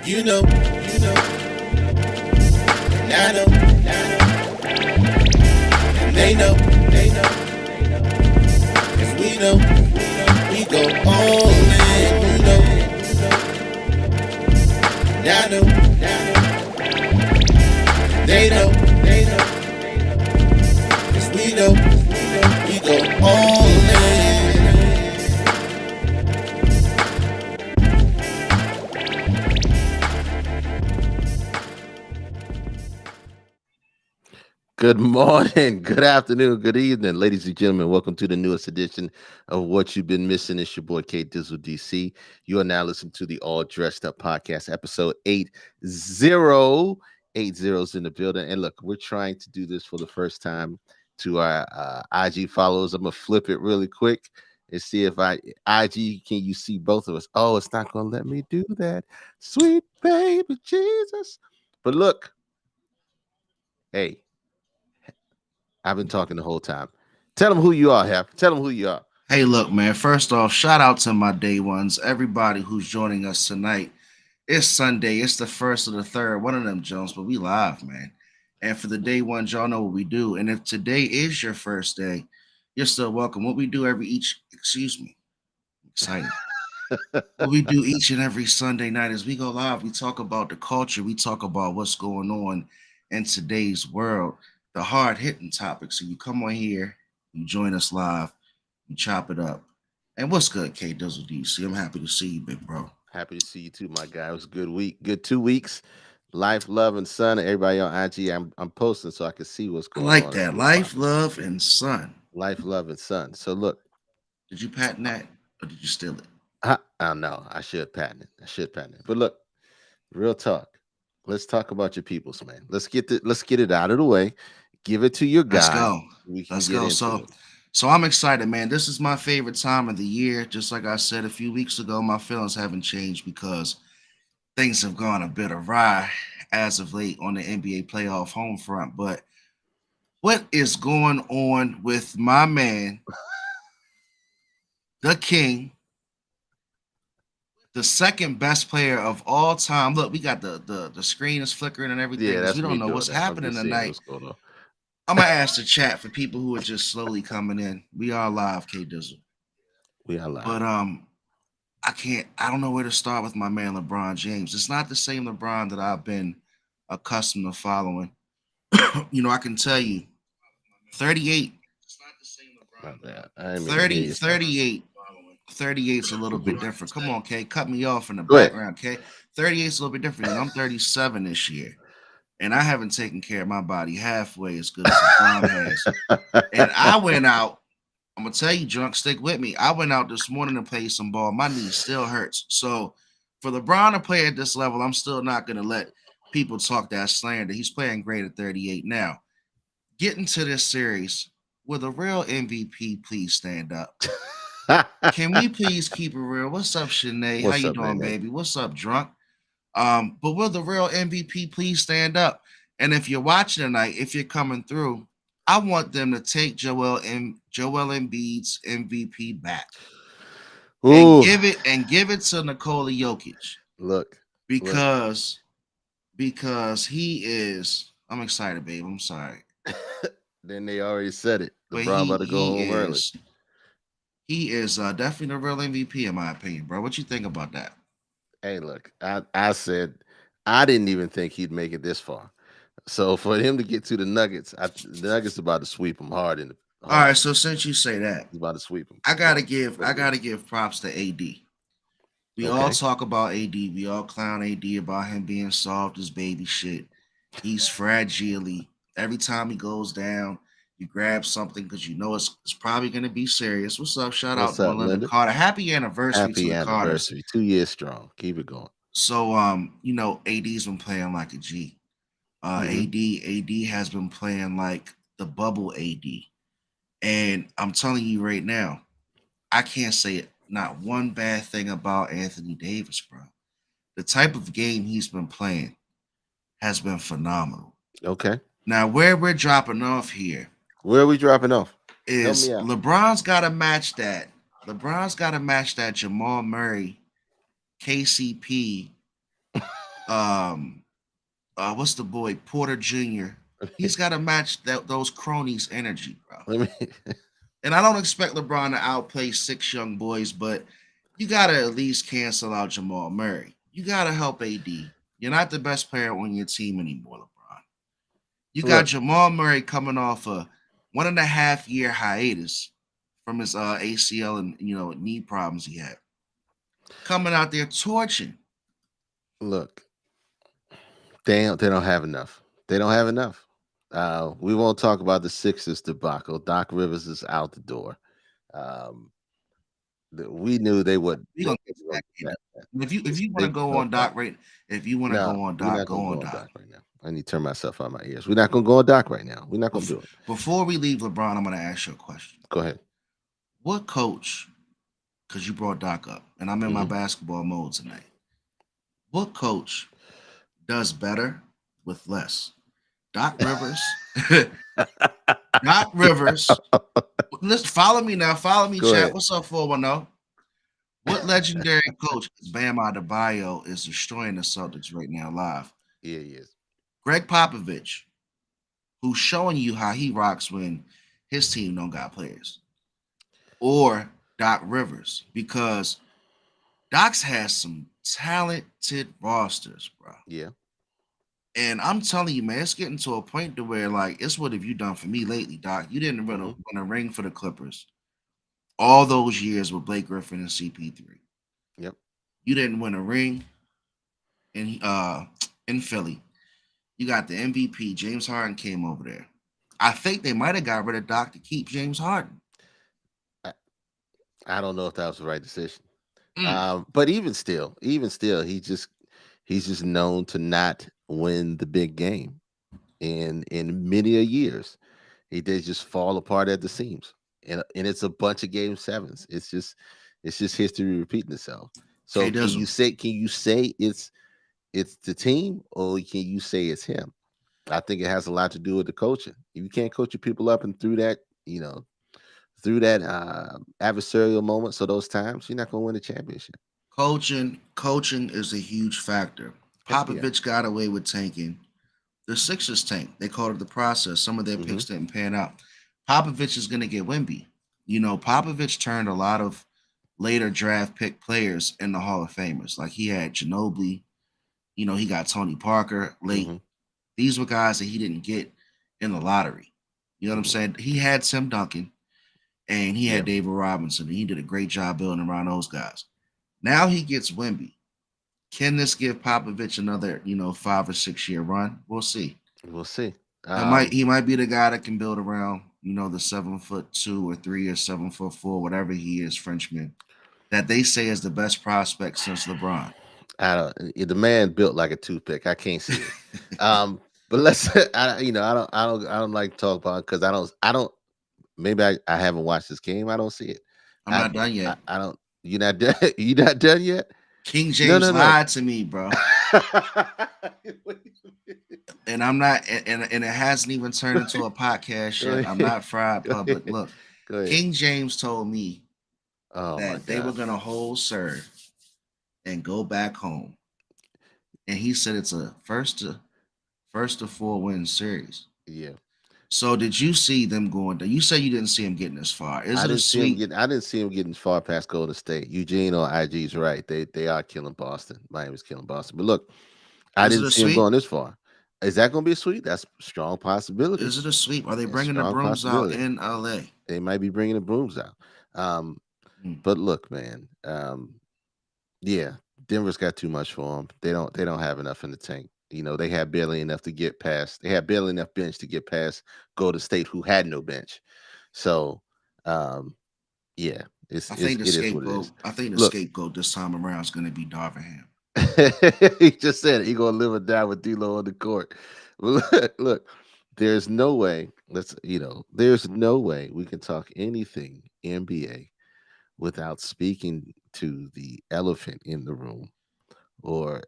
You know, and I know, and they know, 'cause we go all in. And I know, 'cause we go all in. Good morning, good afternoon, good evening, ladies and gentlemen. Welcome to the newest edition of What You've Been Missing. It's your boy K Dizzle DC. You are now listening to the All Dressed Up Podcast, episode 80. 80's in the building. And look, we're trying to do this for the first time to our IG followers. I'm gonna flip it really quick and see if IG can you see both of us. Oh, it's not gonna let me do that. Sweet baby Jesus. But look, hey. I've been talking the whole time. Tell them who you are, Hap. Tell them who you are. Hey, look, man. First off, shout out to my day ones, everybody who's joining us tonight. It's Sunday. It's the first of the third, one of them Jones, but we live, man. And for the day ones, y'all know what we do. And if today is your first day, you're still welcome. What we do excuse me, excited. What we do each and every Sunday night is we go live. We talk about the culture. We talk about what's going on in today's world, the hard hitting topics. So you come on here, you join us live, you chop it up. And what's good, K Dizzle DC? I'm happy to see you, big bro. Happy to see you too, my guy. It was a good week, good 2 weeks. Life, love, and sun. Everybody on IG, I'm posting so I can see what's I going like on. that. Life, love, and sun. Life, love, and sun. So look, Did you patent that or did you steal it? I know I should patent it. But look, real talk. Let's talk about your peoples, man. Let's get it out of the way. Give it to your Let's guy. go. We can Let's get go. into So it. so I'm excited, man. This is my favorite time of the year. Just like I said a few weeks ago, my feelings haven't changed because things have gone a bit awry as of late on the NBA playoff home front. But what is going on with my man, the king, the second best player of all time? Look, we got the screen is flickering and everything Yeah, because we that's me don't know doing what's that. I'm happening just seeing tonight. what's going on. I'm gonna ask the chat for people who are just slowly coming in. We are live, K Dizzle. We are live. But I don't know where to start with my man LeBron James. It's not the same LeBron that I've been accustomed to following. I can tell you 38, My bad. I didn't mean to hear 30, you. 38, 38's a little bit different. Come on, K. Cut me off in the Go ahead. background, K. 38's a little bit different. I'm 37 this year. And I haven't taken care of my body halfway as good as LeBron has. And I went out. I'm gonna tell you, drunk, stick with me. I went out this morning to play some ball. My knee still hurts. So for LeBron to play at this level, I'm still not gonna let people talk that slander. He's playing great at 38 now. Getting to this series, will the real MVP please stand up? Can we please keep it real? What's up, Shanae? How What's you up, doing, man? baby? What's up, drunk? But will the real MVP please stand up? And if you're watching tonight, if you're coming through, I want them to take Joel Embiid's MVP back and Ooh, give it to Nikola Jokic look, look. because he is. I'm excited, babe. I'm sorry, Then they already said it. but LeBron about to go home early. he is definitely the real MVP in my opinion, bro. What you think about that? Hey, look, I said I didn't even think he'd make it this far. So for him to get to the Nuggets, the Nuggets about to sweep him hard in the All right, hard. so since you say that, He's about to sweep him. I So gotta give what I do you gotta give props to AD. We all okay? talk about AD. We all clown AD about him being soft as baby shit. He's fragile. Every time he goes down, you grab something because you know it's probably going to be serious. What's up? Shout out What's to up, Melinda Linda? Carter. Happy anniversary to Happy the Carters. anniversary. 2 years strong. Keep it going. So, AD's been playing like a G. Hmm. AD has been playing like the bubble AD. And I'm telling you right now, I can't say not one bad thing about Anthony Davis, bro. The type of game he's been playing has been phenomenal. Okay. Now, where we're dropping off here Where are we dropping off? Help me is out. LeBron's got to match that. LeBron's got to match that Jamal Murray, KCP Um, what's the boy Porter Jr. He's got to match those cronies' energy, bro. Let me And I don't expect LeBron to outplay six young boys, but you got to at least cancel out Jamal Murray. You got to help AD. You're not the best player on your team anymore, LeBron. You got look, Jamal Murray coming off a 1.5 year hiatus from his ACL and knee problems he had, coming out there torching. look. They don't have enough. They don't have enough. We won't talk about the Sixers debacle. Doc Rivers is out the door. Um, we knew they would. We They gonna get to would that. go Katie. that. If It's you want to big go no on problem. Doc, right? If you want to No, go on we're Doc, not go gonna go on on Doc. Doc right now. I need to turn myself out my ears. We're not gonna go on Doc right now. We're not gonna do it. Before we leave LeBron, I'm gonna ask you a question. Go ahead. What coach? Because you brought Doc up, and I'm in my Hmm. basketball mode tonight. What coach does better with less? Doc Rivers. Doc Rivers. Let's follow me now. Follow me, Go chat. ahead. What's up, 410? What legendary coach is Bam Adebayo is destroying the Celtics right now live? Yeah, he is. Greg Popovich, who's showing you how he rocks when his team don't got players, or Doc Rivers, because Doc's has some talented rosters, bro. Yeah. And I'm telling you, man, it's getting to a point to where like it's what have you done for me lately, Doc? You didn't Hmm. win a ring for the Clippers all those years with Blake Griffin and CP3. Yep. You didn't win a ring in Philly. You got the MVP. James Harden came over there. I think they might have got rid of Doc to keep James Harden. I, I don't know if that was the right decision. Mm. But even still, he's just known to not win the big game in many a years. He did just fall apart at the seams, and it's a bunch of game sevens. It's just history repeating itself. So K Dizzle. can you say it's the team, or can you say it's him? I think it has a lot to do with the coaching. If you can't coach your people up and you know through that adversarial moments, so those times, you're not going to win the championship. Coaching is a huge factor. Heck yeah. Popovich got away with tanking. The Sixers tanked. They called it the process. Some of their Hmm. picks didn't pan out. Popovich is going to get Wimby. Popovich turned a lot of later draft pick players into Hall of Famers. Like he had Ginobili. He got Tony Parker late. Hmm. These were guys that he didn't get in the lottery. You know what I'm Hmm. saying? He had Tim Duncan and he had Yeah. David Robinson, and he did a great job building around those guys. Now he gets Wimby. Can this give Popovich another, 5 or 6 year run? We'll see. We'll see. He might Um, he might be the guy that can build around, the 7'2" or 3" or 7'4", whatever he is, Frenchman, that they say is the best prospect since LeBron. the man built like a toothpick. I can't see it. But let's. I don't like to talk about it because I don't. Maybe I haven't watched this game. I don't see it. I'm I not done I, yet. I don't. You're not done. You not done yet? King No, James no, no. lied to me, bro. And I'm not, and it hasn't even turned into a podcast Go yet. I'm ahead. not fried Go public. ahead. Look, Go ahead. King James told me Oh my that they were gosh. gonna hold serve and go back home, and he said it's a first to 4 win series. Yeah. So did you see them going? You say you didn't see him getting this far. Is I it a didn't see him sweep? getting. I didn't see him getting far past Golden State. Eugene on IG is right. They are killing Boston. Miami's killing Boston. But look, I Is it didn't a see him sweep? going this far. Is that going to be a sweep? That's a strong possibility. Is it a sweep? Are they That's a bringing the strong brooms out possibility. in LA? They might be bringing the brooms out. Um, Hmm. but look, man. Yeah, Denver's got too much for them. They don't have enough in the tank. They had barely enough to get past. They had barely enough bench to get past Golden State, who had no bench. So, um, yeah, it is what it is. I think the Look, scapegoat this time around is going to be Darvingham. he just said it. He gonna live or die with D'Lo on the court. Well, look, there's no way. There's no way we can talk anything NBA without speaking to the elephant in the room, or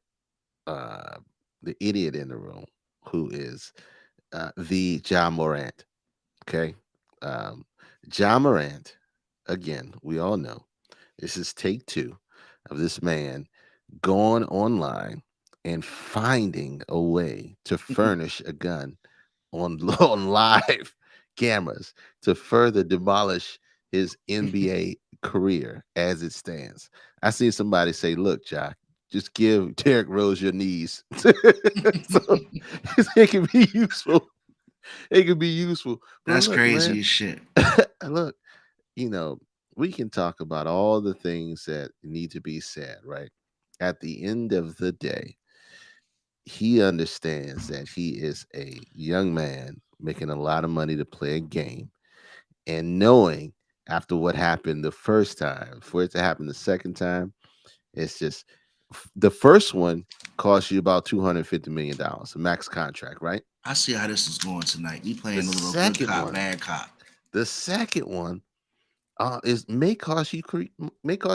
uh, the idiot in the room, who is the John Morant. Okay, um, John Morant. Again, we all know this is take two of this man going online and finding a way to furnish a gun on on live cameras to further demolish his NBA career as it stands. I seen somebody say, "Look, Jock, just give Derrick Rose your knees, so it can be useful. It can be useful." But That's look, man, crazy as shit. look, you know, we can talk about all the things that need to be said, right? At the end of the day, he understands that he is a young man making a lot of money to play a game, and knowing after what happened the first time, for it to happen the second time, it's just the first one cost you about $250 million, a max contract, right? I see how this is going tonight. We The playing a little good second cop, one, bad cop. the second one is may cost you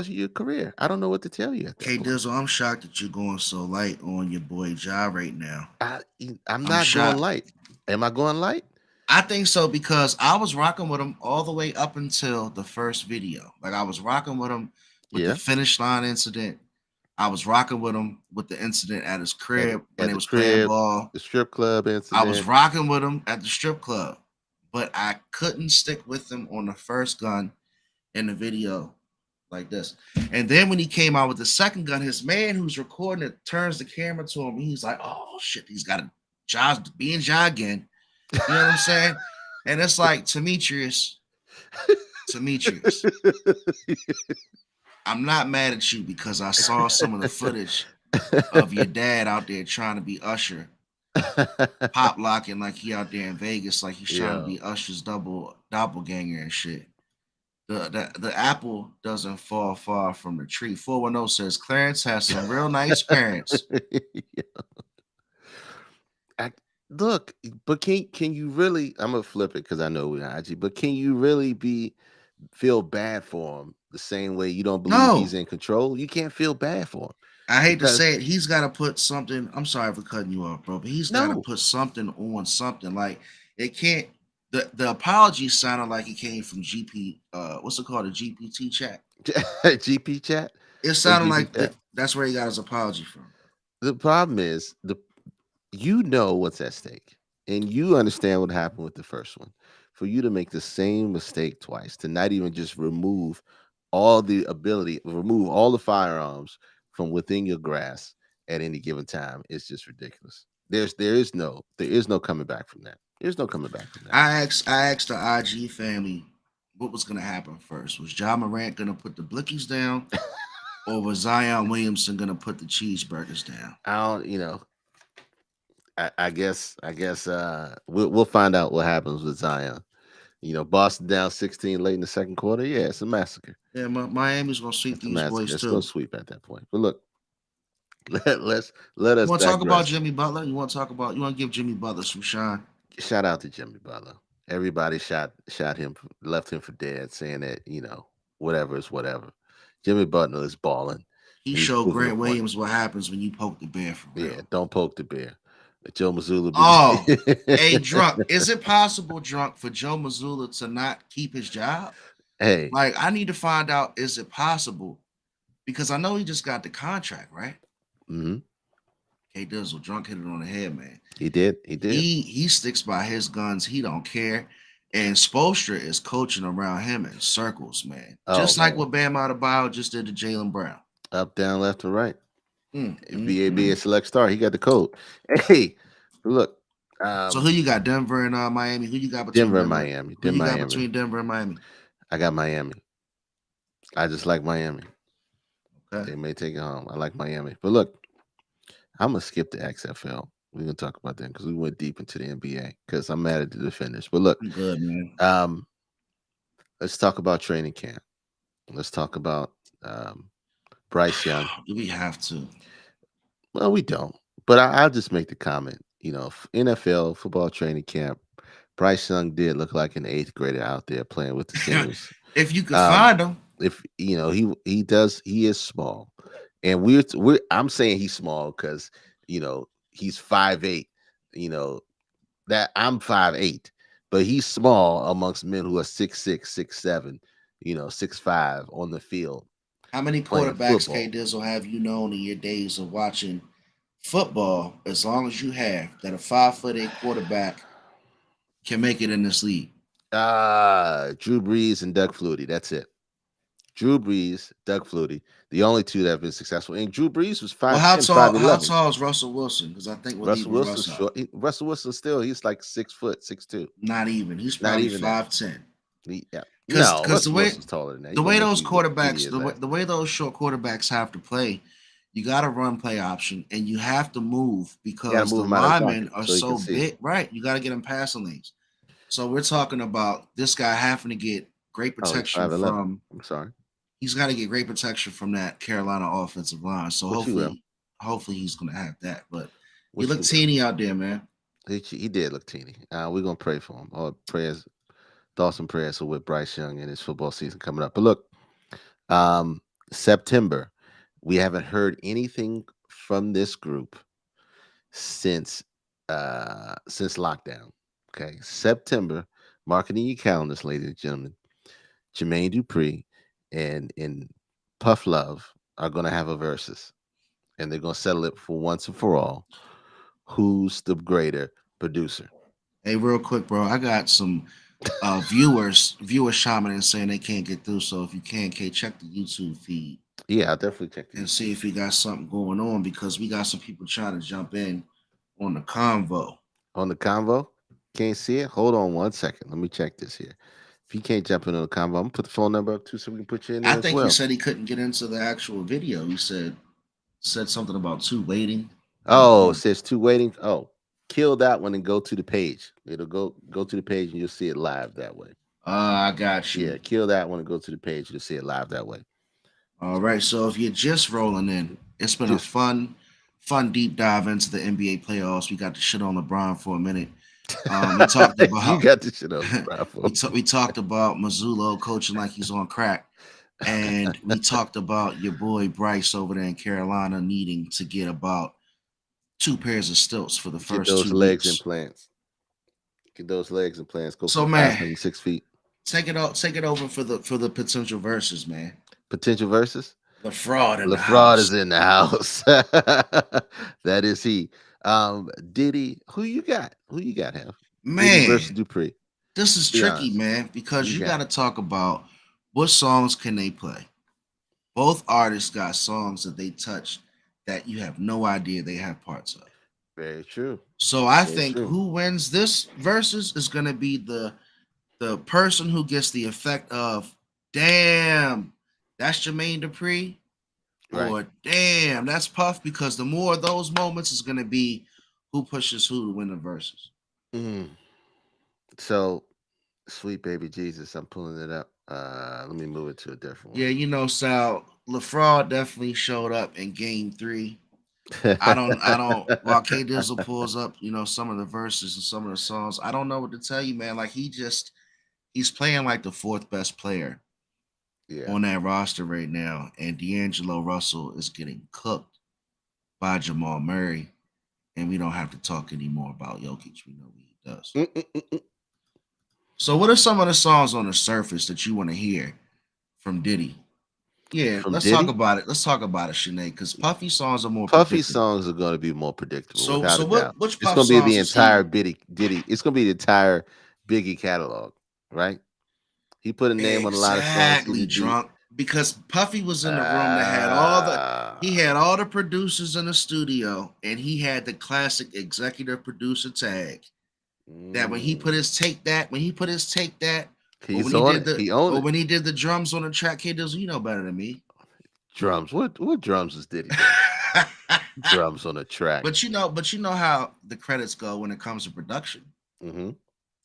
your career. I don't know what to tell you at that K point. Dizzle, I'm shocked that you're going so light on your boy Ja right now. I I'm I'm not going shocked. light. Am I going light? I think so because I was rocking with him all the way up until the first video. Like I was rocking with him with the Yeah, finish line incident. I was rocking with him with the incident at his crib when at they the was playing crib, ball. the strip club I was incident. rocking with him at the strip club, but I couldn't stick with him on the first gun in the video like this. And then when he came out with the second gun, his man who's recording it turns the camera to him. He's like, "Oh shit, he's got a job being Ja again." You know what I'm saying? And it's like Demetrius, I'm not mad at you because I saw some of the footage of your dad out there trying to be Usher, pop locking like he out there in Vegas, like he's trying to Yo, be Usher's double doppelganger and shit. The apple doesn't fall far from the tree. 410 says Clarence has some real nice parents. I, look, but can you really? I'm gonna flip it because I know we're IG, but can you really be feel bad for him the same way you don't believe No, he's in control? You can't feel bad for him I hate to because say it. He's got to put something. I'm sorry for cutting you off, bro, but he's got to no put something on something. Like it can't. The apology sounded like it came from GP. What's it called? A GPT chat. GP chat It or sounded GP like chat. that's where he got his apology from. The problem is the you know what's at stake and you understand what happened with the first one. For you to make the same mistake twice, to not even just remove all the firearms from within your grasp at any given time, is just ridiculous. There is no coming back from that. There's no coming back from that. I asked the IG family what was gonna happen first. Was John Morant gonna put the blickies down, or was Zion Williamson gonna put the cheeseburgers down? I don't, I guess we'll find out what happens with Zion. Boston down 16 late in the second quarter. Yeah, it's a massacre. Yeah, Miami's gonna sweep It's a these massacre. boys It's going too. to sweep at that point. But look, let You us want to talk about digress. Jimmy Butler? You want to give Jimmy Butler some shine? Shout out to Jimmy Butler. Everybody shot him, left him for dead, saying that whatever is whatever. Jimmy Butler is balling, He and he's showed proving a Grant point. Williams what happens when you poke the bear for Yeah, real. don't poke the bear. Joe Mazzulla Oh, hey, be. drunk. Is it possible, drunk, for Joe Mazzulla to not keep his job? Hey, Like, I need to find out, is it possible? Because I know he just got the contract, right? mhm, K Dizzle, drunk hit it on the head, man. he did. He did. He sticks by his guns. He don't care. And Spoelstra is coaching around him in circles, man. Oh Just like man, what Bam Adebayo just did to Jalen Brown. up, down, left, and right. BAB Mm. a select star. He got the code. Hey, look, So who um, you got? Denver and Miami. Who you got between Denver and Denver? Miami. Who Then you got Miami. between Denver and Miami? I got Miami. I just like Miami. Okay. They may take it home. I like Miami. But look, I'm gonna skip the XFL. We're gonna talk about that because we went deep into the NBA because I'm mad at the defenders. But look, I'm good, man. um, let's talk about training camp. Let's talk about um, Bryce Young. Do we have to? Well, we don't. But I'll just make the comment. NFL football training camp. Bryce Young did look like an eighth grader out there playing with the seniors. If you could Um, find them, if he is small, and we're I'm saying he's small because he's 5'8". You know that I'm 5'8", but he's small amongst men who are 6'6", 6'7", 6'5" on the field how many playing quarterbacks, K football. Dizzle, have you known in your days of watching football, as long as you have that a 5'8" quarterback can make it in this league. Drew Brees and Doug Flutie. That's it. Drew Brees, Doug Flutie, the only two that have been successful. And Drew Brees was Well, 5'10", 5'11". how tall is Russell Wilson? Because I think we're Russell leaving Wilson's Russ out. short. Russell Wilson still, he's like 6 foot, 6'2". Not even. He's Not probably even that. 5'10". Yeah. Because No, because Russell Wilson's taller than that. He's the gonna way make those you look skinny quarterbacks as that. the way those short quarterbacks have to play, you got to run play option and you have to move You gotta because the move him out of his linemen pocket are so he can so see. big. Right, you got to get them passing lanes. So we're talking about this guy having to get great Oh, he's protection 5'11". from. I'm sorry. He's got to get great protection from that Carolina offensive line. So What you will? hopefully he's going to have that. But he What looked you will? teeny out there, man. He did look teeny. We're gonna pray for him. Or prayers, thoughts and prayers are with Bryce Young and his football season coming up. But look, um, September, we haven't heard anything from this group since since lockdown. Okay, September, marketing your calendars, ladies and gentlemen. Jermaine Dupri and Puff Love are gonna have a versus, and they're gonna settle it for once and for all. Who's the greater producer? Hey, real quick, bro, I got some viewers chiming in saying they can't get through. So if you can, K, check the YouTube feed Yeah, I'll definitely check and these. see if we got something going on because we got some people trying to jump in on the convo. On the convo. Can't see it? Hold on one second. Let me check this here. If you can't jump in on the convo, I'm gonna put the phone number up too so we can put you in I there as think he well. said he couldn't get into the actual video. He said something about two waiting. Oh, it says two waiting. Oh, kill that one and go to the page. It'll go to the page and you'll see it live that way. I got you. Yeah, kill that one and go to the page. You'll see it live that way. All right. So if you're just rolling in, it's been a Just fun deep dive into the NBA playoffs. We got to shit on LeBron for a minute. We talked you about got the shit on the bravo. we talked about Mazzulo coaching like he's on crack, and we talked about your boy Bryce over there in Carolina needing to get about two pairs of stilts for the Get first those 2 legs weeks. implants. Get those legs implants. Go So from 5 man, feet, 6 feet. take it over for the potential verses, man. Potential versus. The fraud in the LaFraud house, is in the house. That is he. Diddy, who you got? Who you got, Have? Diddy versus man. Dupree. This is Be tricky, honest. man, Who because you you got got? to talk about what songs can they play. Both artists got songs that they touch that you have no idea they have parts of. Very true. So I Very think true. who wins this versus is going to be the person who gets the effect of damn, that's Jermaine Dupri, Right. or damn, that's Puff, because the more of those moments is going to be who pushes who to win the verses. Mm. So, sweet baby Jesus, I'm pulling it up. Let me move it to a different Yeah, you know, Sal, LaFraud definitely showed up in game 3. I don't. While K Dizzle pulls up, you know, some of the verses and some of the songs, I don't know what to tell you, man. Like he's playing like the fourth best player Yeah. on that roster right now, and D'Angelo Russell is getting cooked by Jamal Murray, and we don't have to talk anymore about Jokic. We know what he does. Mm-mm-mm-mm. So, what are some of the songs on the surface that you want to hear from Diddy? Yeah, From let's talk Diddy, about it. Let's talk about it, Sinead, because Puffy songs are more Puffy predictable. songs are going to be more predictable, So, without so a doubt. which It's Puff going to be the songs is entire he? Diddy. It's going to be the entire Biggie catalog, right? He put a name on a lot of songs. He Exactly, would do. drunk. Because Puffy was in the room that had he Uh, had all the producers in the studio, and he had the classic executive producer tag. That mm, when he put his take that, or he's on it. He owned it. when he did the drums on the track, K Dizzle, you know better than me. Drums. What drums has Diddy done? Drums on a track. But you know how the credits go when it comes to production. Mm-hmm.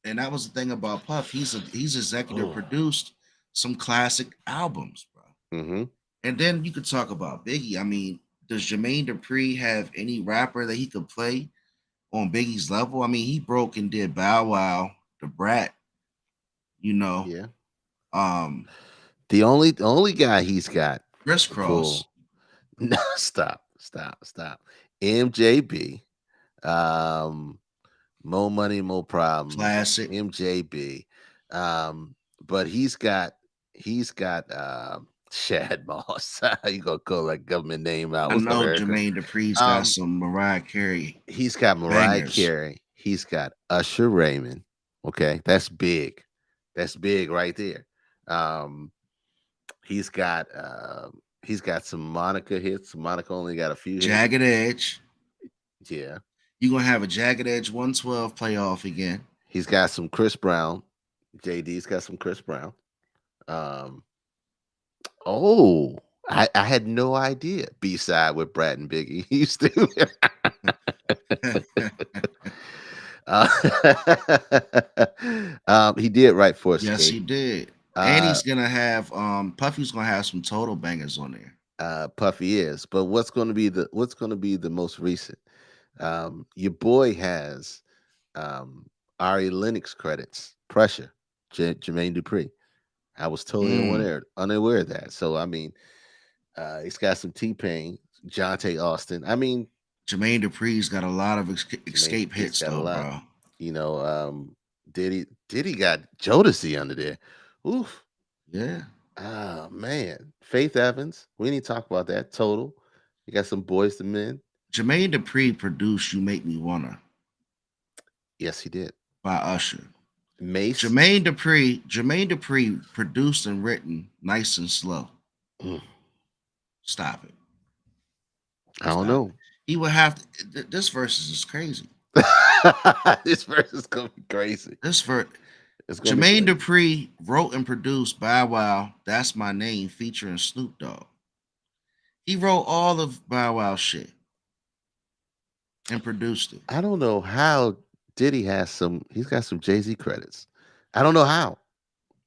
And that was the thing about Puff. He's executive Oh. produced some classic albums, bro. Mm-hmm. And then you could talk about Biggie. I mean, does Jermaine Dupri have any rapper that he could play on Biggie's level? I mean, he broke and did Bow Wow, the Brat, you know, Yeah. um, The only guy he's got to Crisscross, pull. No, stop. MJB. Um, More money, more problems. classic. MJB. But he's got Shad Moss. You gonna call that government name out? I What's up, know Erica? Jermaine Dupri's got Um, some Mariah Carey he's got Mariah bangers. Carey. He's got Usher Raymond. Okay, that's big. That's big right there. Um, he's got he's got some Monica hits. Monica only got a few hits. Jagged Edge. Yeah. You're gonna have a Jagged Edge 112 playoff again. He's got some Chris Brown. JD's got some Chris Brown. Um, oh, I had no idea. B side with Brad and Biggie. He's still uh, he did write for Yes, Escape. he did. And Uh, he's gonna have Puffy's gonna have some total bangers on there. Puffy is, but what's going to be the most recent? Your boy has um, Ari Lennox credits. Pressure, Jermaine Dupri. I was totally Mm. unaware of that. So I mean, he's got some T Pain, Jonte Austin. I mean, Jermaine Dupri's got a lot of Jermaine escape Dupri's hits got a though, lot. bro. You know, Diddy got Jodeci under there. Oof. Yeah. Ah man, Faith Evans. We need to talk about that. Total. You got some Boys to Men. Jermaine Dupri produced "You Make Me Wanna" Yes, he did. by Usher. Mace. Jermaine Dupri produced and written "Nice and Slow." Mm, Stop it. I don't Stop know. it. He would have to. This verse is just crazy. This verse is gonna be crazy. This verse. It's gonna be Jermaine crazy. Dupri wrote and produced Bow Wow, "That's My Name" featuring Snoop Dogg. He wrote all of Bow Wow shit and produced it. I don't know how Diddy has some. He's got some Jay Z credits. I don't know how.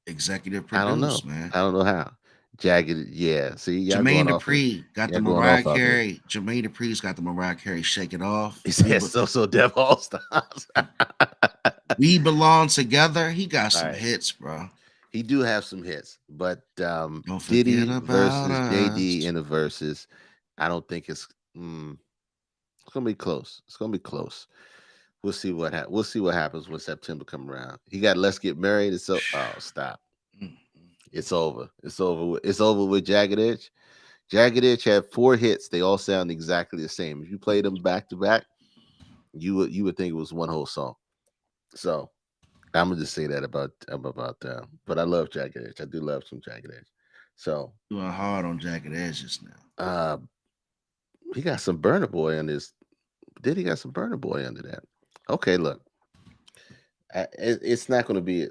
Executive I don't know. produced, man. I don't know how. Jagged. Yeah. See, y'all Jermaine going off here. Dupri got the Y'all going Mariah off out here. Carey. Jermaine Dupri's got the Mariah Carey "Shake It Off." He said so Dev All Stars. We Belong Together. He got All some right. hits, bro. He do have some hits, but Don't forget Diddy about versus JD us. in the verses, I don't think it's gonna be close. It's gonna be close. We'll see what happens when September come around. He got Let's Get Married. It's so stop. Mm. It's over. It's over. It's over with Jagged Edge. Jagged Edge had 4 hits. They all sound exactly the same. If you played them back to back, you would think it was one whole song. So I'm gonna just say that about but I love Jagged Edge. I do love some Jagged Edge. So Doing hard on Jagged Edges now. uh he got some Burner Boy on this. Did he got some Burner Boy under that? Okay, look, it's not gonna be a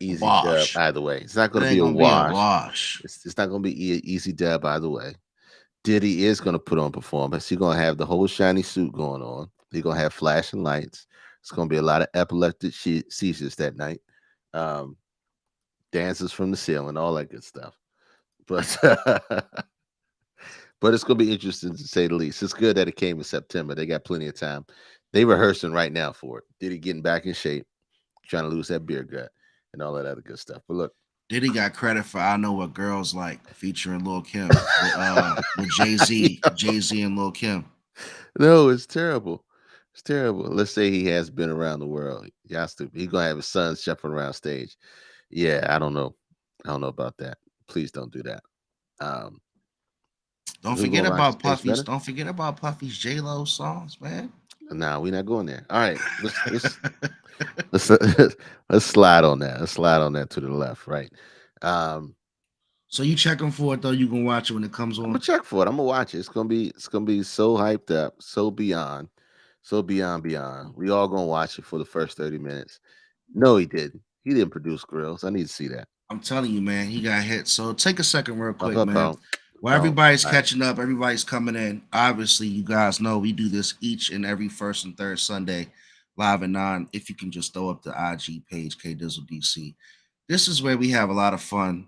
easy dub Wash. either way. It's not It gonna be ain't a gonna be a wash. wash. It's not gonna be an easy dub either way. Diddy is gonna put on performance. He's gonna have the whole shiny suit going on. He's gonna have flashing lights. It's gonna be a lot of epileptic seizures that night. Um, dances from the ceiling, all that good stuff. But but it's gonna be interesting to say the least. It's good that it came in September. They got plenty of time. They rehearsing right now for it. Diddy getting back in shape, trying to lose that beer gut, and all that other good stuff. But look, Diddy got credit for "I Know What Girls Like" featuring Lil Kim with Jay Z and Lil Kim. no, it's terrible. It's terrible. Let's say he has been around the world. He's gonna have his sons jumping around stage. Yeah, I don't know. I don't know about that. Please don't do that. Um, Don't who forget gonna rock the about stage Puffy's. better? Don't forget about Puffy's J-Lo songs, man. Nah, we're not going there. All right, let's let's slide on that. Let's slide on that to the left, right? Um, So you checking for it though? You can watch it when it comes I'm gonna on. check for it. I'm gonna watch it. It's gonna be so hyped up, so beyond. We all gonna watch it for the first 30 minutes. No, he didn't. He didn't produce grills. I need to see that. I'm telling you, man, he got hit. So take a second, real quick, man. Boom. While everybody's All right. catching up, everybody's coming in. Obviously, you guys know we do this each and every first and third Sunday, live at 9. If you can just throw up the IG page, K Dizzle DC. This is where we have a lot of fun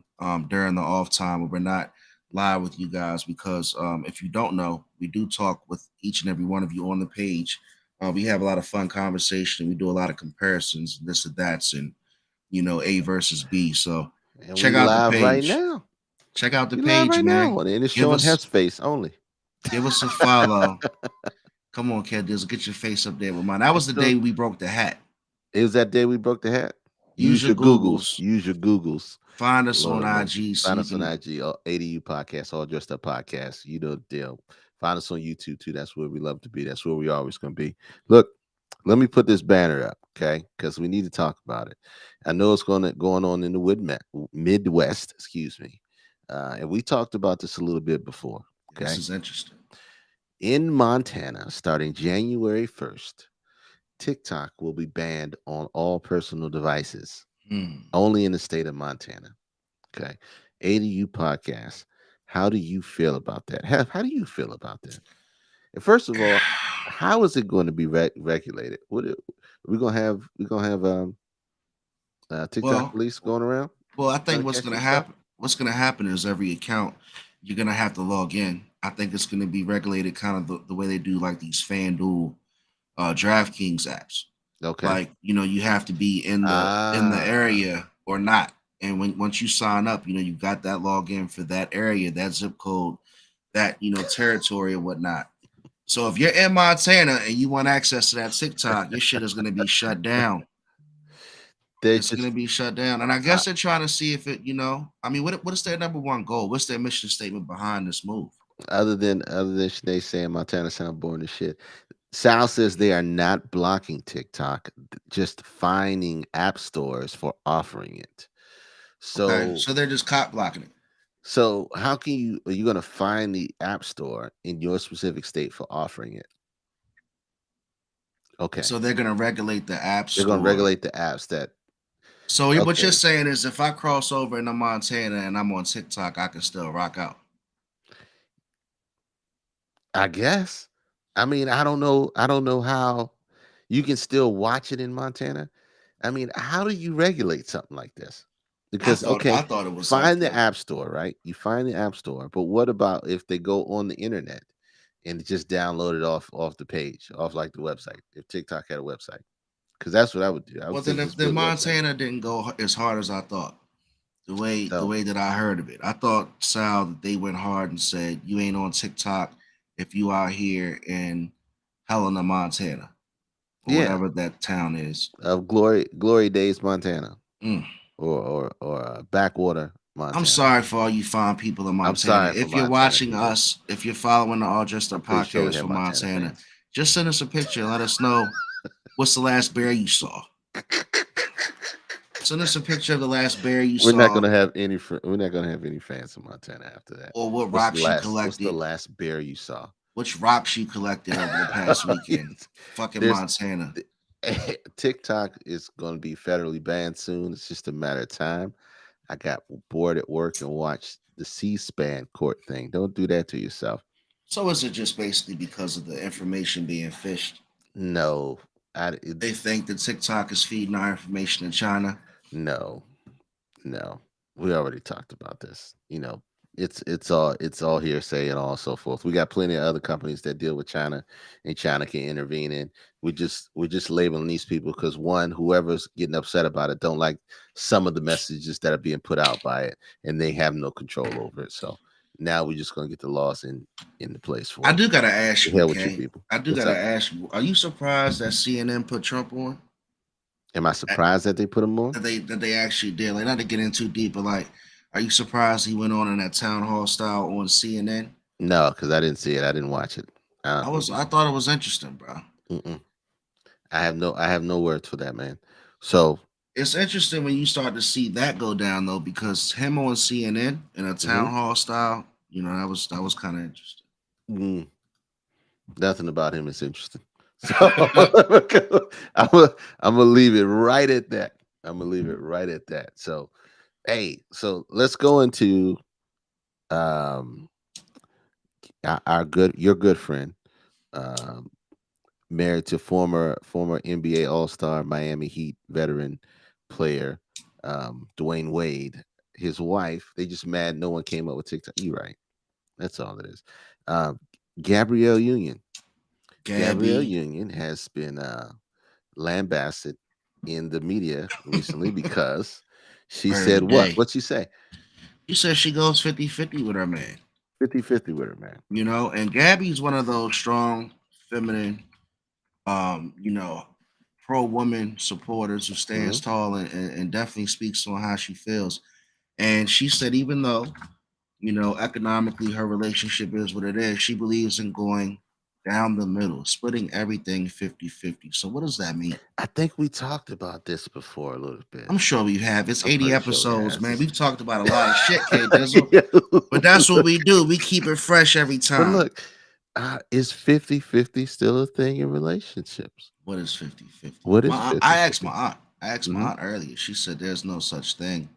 during the off time where we're not live with you guys because if you don't know, we do talk with each and every one of you on the page. We have a lot of fun conversation. We do a lot of comparisons, this and that's, and A versus B. So And check we out the live right page. now. Check out the We live page, right man. now. And it's Give showing us Headspace only. give us a follow. Come on, Ken Dizzle, get your face up there with mine. That was It's the still day we broke the hat. it was that day we broke the hat. Use Use your your Googles. Googles. Use your Googles. Find us Lord on of mercy. IG so Find you us on can. IG, ADU Podcast, All Dressed Up Podcast. You know the deal. Find us on YouTube too. That's where we love to be. That's where we always going to be. Look, let me put this banner up, okay? Because we need to talk about it. I know it's going on in the Midwest, excuse me, and we talked about this a little bit before. This Okay, is interesting. in Montana, starting January 1st, TikTok will be banned on all personal devices, Hmm. only in the state of Montana. Okay. ADU podcast. How do you feel about that? How do you feel about that? And first of all, how is it going to be regulated? We're gonna have TikTok Well, police going around well, I trying think to what's catch gonna this stuff? happen. What's gonna happen is every account you're gonna have to log in. I think it's gonna be regulated kind of the way they do like these FanDuel, DraftKings apps. Okay. Like you have to be in the Ah, area or not. And once you sign up, you got that login for that area, that zip code, that territory and whatnot. So if you're in Montana and you want access to that TikTok, your shit is gonna be shut down. they It's gonna just be shut down. And I uh, guess they're trying to see if I mean, what is their number one goal? What's their mission statement behind this move? other than they saying Montana sound boring as shit. Sal says they are not blocking TikTok, just finding app stores for offering it. Okay, So so they're just cop blocking it. So how can you are you going to find the app store in your specific state for offering it? Okay. So they're gonna regulate the app They're going to store. regulate the apps that So what you're okay, saying is if I cross over into Montana and I'm on TikTok, I can still rock out. I guess. I mean, I don't know how you can still watch it in Montana. I mean, how do you regulate something like this? I Because thought I okay, thought it was like find the the app store, right? You find the app store, but what about if they go on the internet and just download it off the page, off like the website? If TikTok had a website. Because that's what I would do. I would well say then if just the build a website. Montana didn't go as hard as I thought. The So way that I heard of it. I thought Sal that they went hard and said you ain't on TikTok if you out here in Helena, Montana, or yeah, whatever that town is. of Glory Days, Montana, Mm. or Backwater, I'm Montana. sorry for all you fine people in I'm Montana. sorry for If you're Montana watching people. us, if you're following the All Dressed I'm Up pretty sure we podcast have from Montana Montana, fans. just send us a picture and let us know what's the last bear you saw. Send us a picture of the last bear you We're not saw, gonna have any. We're not gonna have any fans in Montana after that. or what What's the rocks you last? What's the collected, last bear you saw? which rocks you collected over the past weekend. Fucking There's Montana. TikTok is going to be federally banned soon. It's just a matter of time. I got bored at work and watched the C-SPAN court thing. Don't do that to yourself. So is it just basically because of the information being fished? No, They think that TikTok is feeding our information in China. no, no. We already talked about this. It's all hearsay and all so forth. We got plenty of other companies that deal with China, and China can intervene. And we're just labeling these people because one, whoever's getting upset about it, don't like some of the messages that are being put out by it, and they have no control over it. So now we're just gonna get the laws in the place I for it. do gotta ask The you, hell with you okay? people. I do What's gotta up? ask you. Are you surprised that CNN put Trump on? Am I surprised that they put them on? That they actually did. Like, not to get in too deep, but like, are you surprised he went on in that town hall style on CNN? No, because I didn't see it. I didn't watch it. I thought it was interesting, bro. Mm-mm. I have no words for that, man. So, It's interesting when you start to see that go down though, because him on CNN in a mhm, town hall style, that was kind of interesting. mm, nothing about him is interesting. So I'm gonna I'm gonna leave it right at that. I'm gonna leave it right at that. So, hey, so let's go into um our good your good friend, um, married to former NBA All Star, Miami Heat veteran player, Dwayne Wade. His wife, they just mad no one came up with TikTok. You right. That's all it is. Um, Gabrielle Union. Gabrielle Gabby, Union has been lambasted in the media recently because she bird of the said what? day. What'd she say? She says she goes 50-50 with her man. 50-50 with her, man. And Gabby's one of those strong, feminine, um, you know, pro woman supporters who stands Hmm. tall and definitely speaks on how she feels. And she said, even though, economically her relationship is what it is, she believes in going down the middle, splitting everything 50-50. So, what does that mean? I think we talked about this before a little bit. I'm sure we have. It's I'm 80 pretty sure we episodes, have. man. We've talked about a lot of shit, K Dizzle. Yeah. But that's what we do. We keep it fresh every But time. look, is 50-50 still a thing in relationships? What is 50-50? What is My aunt, I asked my 50-50? aunt. I asked my Hmm. aunt earlier. She said there's no such thing.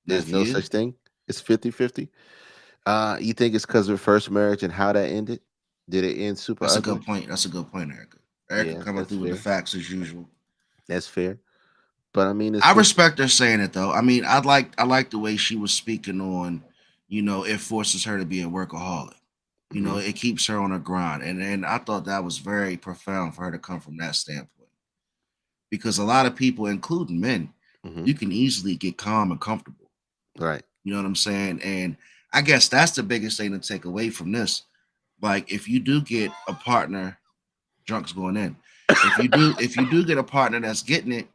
There's no Nephew? such thing. It's 50-50. You think it's because of first marriage and how that ended? Did it end super That's a ugly? good point. That's a good point, Erica. Erica Yeah, coming that's through with the fair. facts as usual. That's fair. But I mean, it's I 50. respect her saying it though. I mean, I like the way she was speaking on, it forces her to be a workaholic. Hmm. It keeps her on her grind. And I thought that was very profound for her to come from that standpoint. Because a lot of people, including men, Hmm. you can easily get calm and comfortable. Right. You know what I'm saying? And I guess that's the biggest thing to take away from this. Like if you do get a partner, drunk's going in. If you do get a partner that's getting it,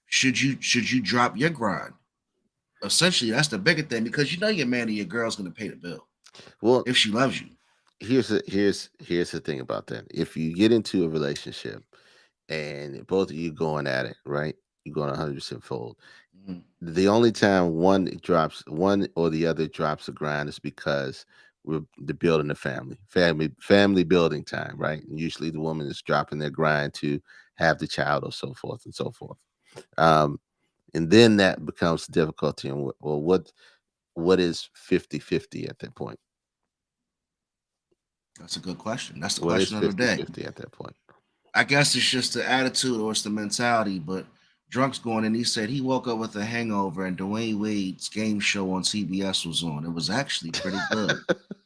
should you drop your grind? Essentially, that's the bigger thing because you know your man or your girl's gonna pay the bill Well, if she loves you. here's the thing about that. If you get into a relationship and both of you going at it, right? You're going 100% fold. Mhm. The only time one or the other drops the grind is because we're the building the family building time, right? And usually the woman is dropping their grind to have the child or so forth and so forth. Um, and then that becomes difficulty. And well, what is 50-50 at that point? That's a good question. That's the What is question of the day. 50-50 at that point? I guess it's just the attitude or it's the mentality. But Drunk's going and he said he woke up with a hangover and Dwayne Wade's game show on CBS was on. It was actually pretty good.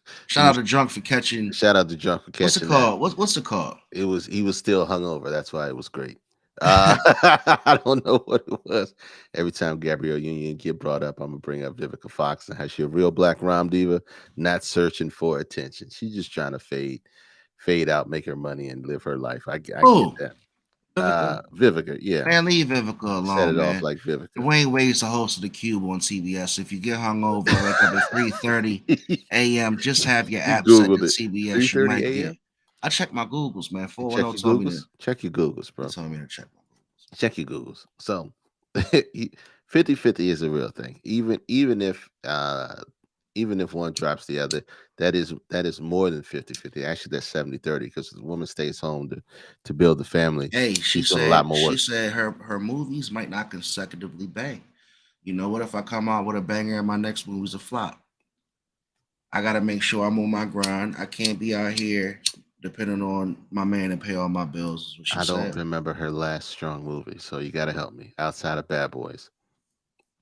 He Shout out was to Drunk for catching. shout out to Drunk for What's it catching that. called? What's it called? It was he was still hungover. That's why it was great. I don't know what it was. Every time Gabrielle Union get brought up, I'm gonna bring up Vivica Fox and how she a real black rhyme diva, not searching for attention. She's just trying to fade out, make her money, and live her life. I get Oh, that. Vivica. Vivica, yeah, Man, leave Vivica set alone, it off man. like Vivica. Dwayne Wade's the host of the Cube on CBS. If you get hungover, wake up at 3:30 a.m. Just have your You app set to googled it. CBS. You 3:30 might get. a.m. I checked my Googles, man. You 410 check your told me to. Googles. Check your Googles, They bro. told me to check my Googles. Check your Googles. So 50-50 is a real thing. Even if one drops the other, that is more than 50-50. Actually, that's 70-30 because the woman stays home to build the family. Hey, she She's doing a lot said more she work. said her movies might not consecutively bang. You know what? If I come out with a banger and my next movie's a flop, I gotta make sure I'm on my grind. I can't be out here depending on my man to pay all my bills. Is what she I don't said. remember her last strong movie, so you got to help me. Outside of Bad Boys,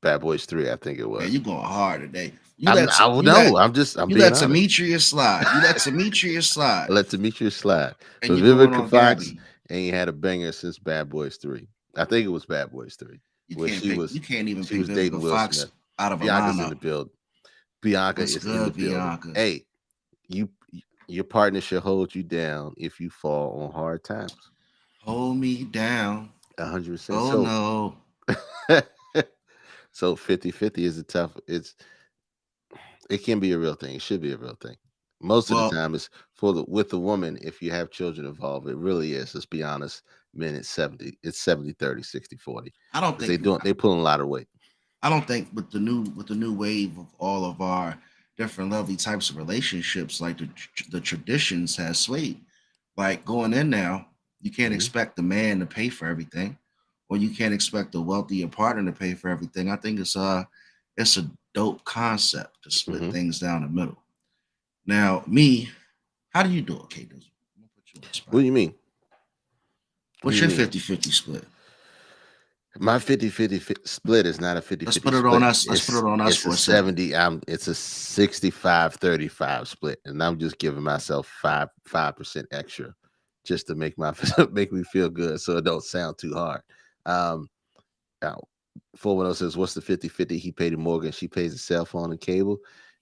Bad Boys 3, I think it Man, was. you going hard today. I will know. I'm You being let honest. Demetrius slide. You let Demetrius slide, I let Demetrius slide, and but you're going Vivica on Fox Gabby. ain't had a banger since Bad Boys 3. I think it was Bad Boys 3, You where can't she pick. was You can't even she pick was dating Vivica Will Fox Smith. out of a Bianca's in lineup. the build. Bianca What's is in the good, building. Bianca? Hey, you your partner should hold you down if you fall on hard times. Hold me down. 100%. Oh So no. so 50-50 is a tough it can be a real thing. It should be a real thing. Most of the Well, time it's with the woman, if you have children involved, it really is. Let's be honest, men it's 70, it's 70-30, 60-40. I don't Because think they pulling a lot of weight. I don't think with the new wave of all of our different lovely types of relationships, like the traditions has swayed. Like going in now, you can't Hmm. expect the man to pay for everything, or you can't expect the wealthier partner to pay for everything. I think it's a dope concept to split Hmm. things down the middle. Now, me, how do you do it, K Dizzle? I'm gonna put you on the What spot. do you mean? What do What's you your mean? 50-50 split? My 50-50 split is not a fifty Let's fifty put it on split. us. Let's put it on us It's a for a second. 70. It's a 65-35 split. And I'm just giving myself 5% extra just to make my make me feel good so it don't sound too hard. Um now 410 says, what's the 50-50? He paid the mortgage, she pays the cell phone and cable.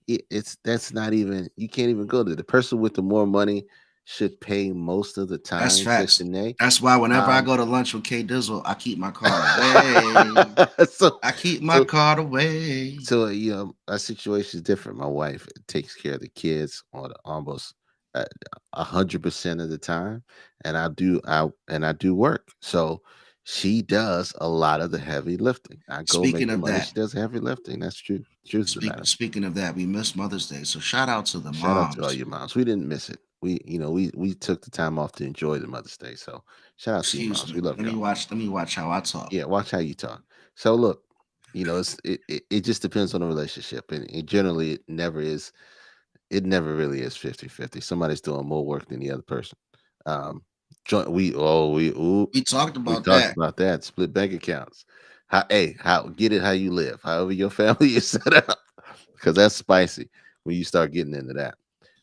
It's that's not even you can't even go to the person with the more money. should pay most of the That's time to facts. Shanae. That's why whenever I Um, go to lunch with K Dizzle, I keep my card away. so I keep my so card away. you know, our situation is different. My wife takes care of the kids on almost uh, 100% of the time, and I do work. So she does a lot of the heavy lifting. I go make Speaking the of money. that, She does the heavy lifting. That's true. Truth of the matter. speaking of that, we missed Mother's Day, so shout out to the Shout out to all moms. your moms. We didn't miss it. We took the time off to enjoy the Mother's Day. So shout out to your Excuse moms. We me. love Let me y'all. watch. Let me watch how I talk. Yeah, watch how you talk. So look, it just depends on the relationship, and generally it never is. It never really is 50-50. Somebody's doing more work than the other person. Um, We talked we about talked that. about that. Split bank accounts. How get it how you live, however your family is set up, because that's spicy when you start getting into that.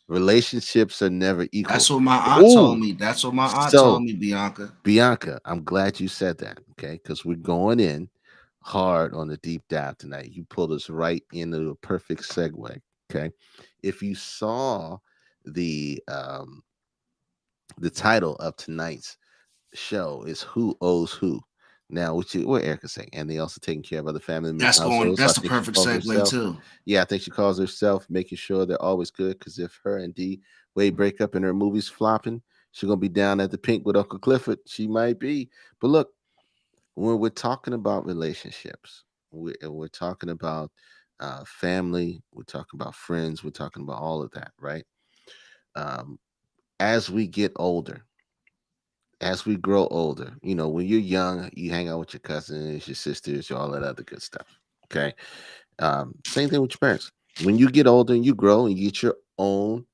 Relationships are never That's equal. what my aunt told Oh, me. That's what my aunt told so me, Bianca. Bianca, I'm glad you said that. Okay, because we're going in hard on the deep dive tonight. You pulled us right into a perfect segue. Okay, if you saw the um the title of tonight's show is "Who Owes Who." Now, what Erica saying, and they also taking care of other family members' That's going. households. So I That's the think she perfect calls segue herself. too. Yeah, I think she calls herself making sure they're always good. Because if her and D Wade break up and her movie's flopping, she's gonna be down at the pink with Uncle Clifford. She might be. But look, when we're talking about relationships, we're talking about family, we're talking about friends, we're talking about all of that, right? Um, as we get older, as we grow older, you know, when you're young, you hang out with your cousins, your sisters, all that other good stuff. Okay. Same thing with your parents. When you get older and you grow and you get your own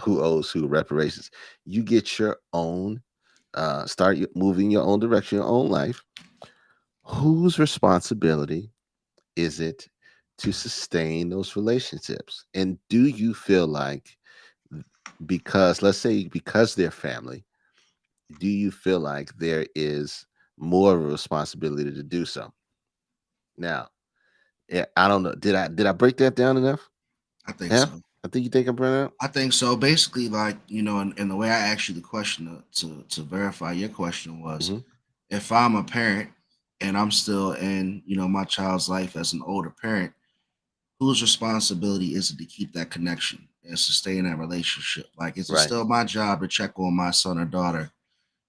who owes who reparations, you get your own moving your own direction, your own life. Whose responsibility is it to sustain those relationships? And do you feel like, because let's say because they're family, do you feel like there is more of a responsibility to do so? Now, yeah, I don't know. Did I break that down enough? I think Yeah, so. I think you think I'm bringing it I think so. Basically, like and the way I asked you the question to verify your question was, hmm if I'm a parent and I'm still in my child's life as an older parent, whose responsibility is it to keep that connection and sustain that relationship? Like, is it Right, still my job to check on my son or daughter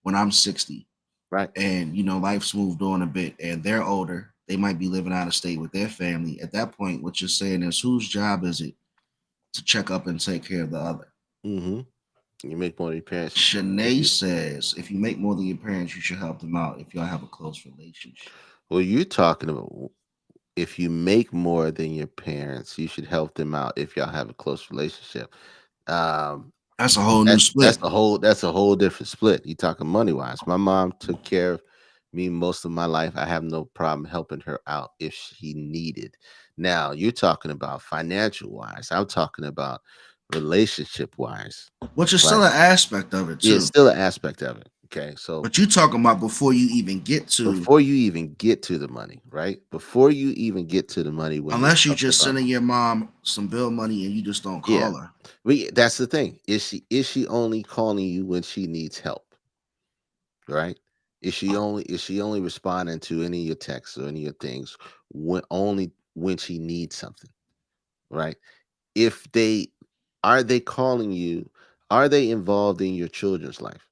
when I'm 60 right. and life's moved on a bit and they're older? They might be living out of state with their family. At that point, what you're saying is, whose job is it to check up and take care of the other? hmm You make more than your parents. If Shanae you says, if you make more than your parents, you should help them out if y'all have a close relationship. well, you're talking about if you make more than your parents, you should help them out if y'all have a close relationship. Um, That's a whole new that's split. a whole different split. You talking money wise. My mom took care of me most of my life. I have no problem helping her out if she needed. Now you're talking about financial wise. I'm talking about relationship wise, Which is still right? an aspect of it Yeah, it's too. still an aspect of it. Okay, so But you talking about before you even get to, before you even get to the money, right? Before you even get to the money, when we're unless you talking just about sending your mom some bill money and you just don't yeah, call her. that's the thing. Is she only calling you when she needs help? Right? Is she only responding to any of your texts or any of your things when she needs something, right? If they Are they calling you? Are they involved in your children's life?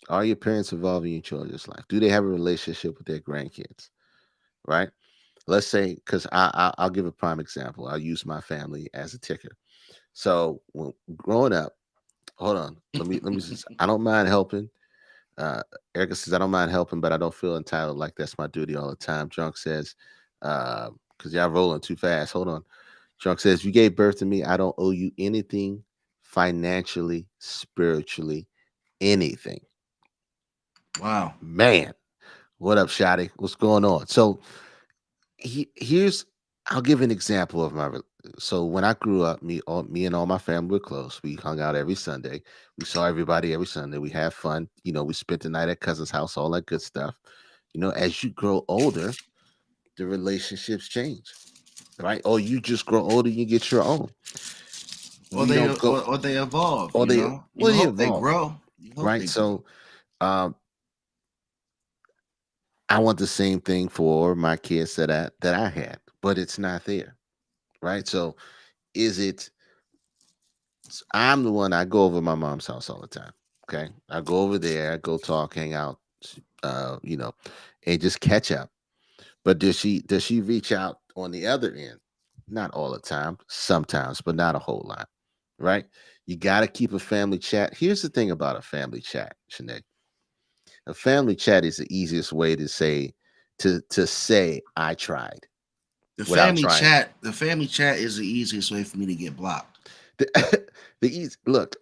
Are your parents involved in your children's life? Do they have a relationship with their grandkids? Right? Let's say, because I'll give a prime example. I'll use my family as a ticker. So when growing up, hold on, let me just. I don't mind helping. Uh, Erica says, I don't mind helping, but I don't feel entitled like that's my duty all the time. Drunk says, because y'all rolling too fast. Hold on. Drunk says, you gave birth to me. I don't owe you anything financially, spiritually, anything. Wow. Man, what up, Shotty? What's going on? So here's, I'll give an example of so when I grew up, me and all my family were close. We hung out every Sunday. We saw everybody every Sunday. We had fun. We spent the night at cousin's house, all that good stuff. As you grow older, the relationships change, right? Or you just grow older, you get your own. Or We don't go, or they evolve, or you they, know. You well, they hope they evolve, grow. You hope right? they grow. So, um, I want the same thing for my kids that I had, but it's not there, right? So, is it? I'm the one. I go over my mom's house all the time. Okay, I go over there. I go talk, hang out, you know, and just catch up. But does she reach out on the other end? Not all the time, sometimes, but not a whole lot, right? You got to keep a family chat. Here's the thing about a family chat, Sinead. A family chat is the easiest way to say I tried without trying. The family chat is the easiest way for me to get blocked. The, look,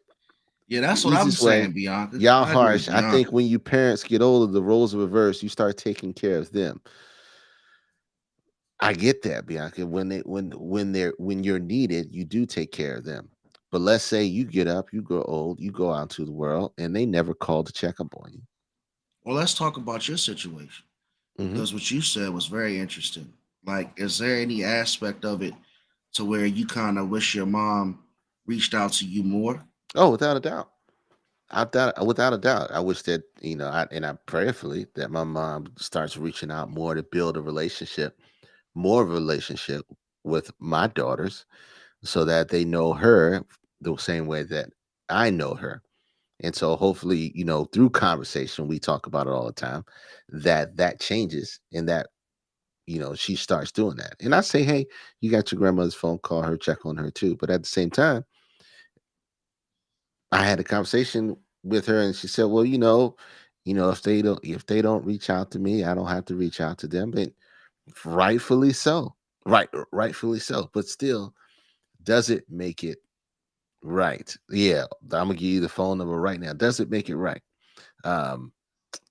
Yeah, the that's what I'm easiest way. saying, Bianca. Y'all I agree with harsh. I Bianca. think when you parents get older, the roles are reversed. You start taking care of them. I get that, Bianca. When you're needed, you do take care of them. But let's say you get up, you grow old, you go out to the world, and they never call to check up on you. Well, let's talk about your situation Hmm. because what you said was very interesting. Like, is there any aspect of it to where you kind of wish your mom reached out to you more? Oh, without a doubt. Without a doubt. I wish that, I prayerfully that my mom starts reaching out more to build a relationship, more of a relationship with my daughters, so that they know her the same way that I know her. And so hopefully, through conversation, we talk about it all the time, that changes and that, she starts doing that. And I say, hey, you got your grandmother's phone, call her, check on her too. But at the same time, I had a conversation with her and she said, well, if they don't reach out to me, I don't have to reach out to them. But rightfully so. Rightfully so. But still, does it make it right? Yeah. I'm gonna give you the phone number right now. Does it make it right? Um,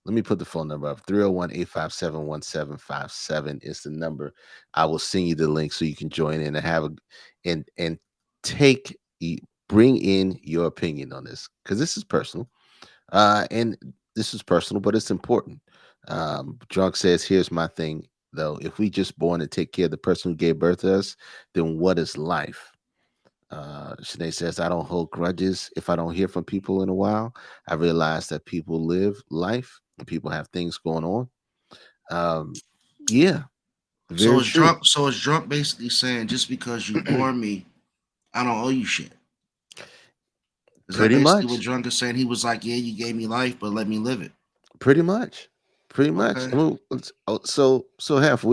Let me put the phone number up. 301-857-1757 is the number. I will send you the link so you can join in and have a and take bring in your opinion on this because this is personal. And this is personal, but it's important. Drunk says, here's my thing though. If we just born to take care of the person who gave birth to us, then what is life? Shanae says, I don't hold grudges. If I don't hear from people in a while, I realize that people live life and people have things going on. Um, yeah, very true. So it's drunk basically saying just because you bore me, I don't owe you shit. Is that Pretty basically what much. drunk is saying? He was like, yeah, you gave me life, but let me live it. Pretty much. Pretty much. Okay. I mean, so Hef,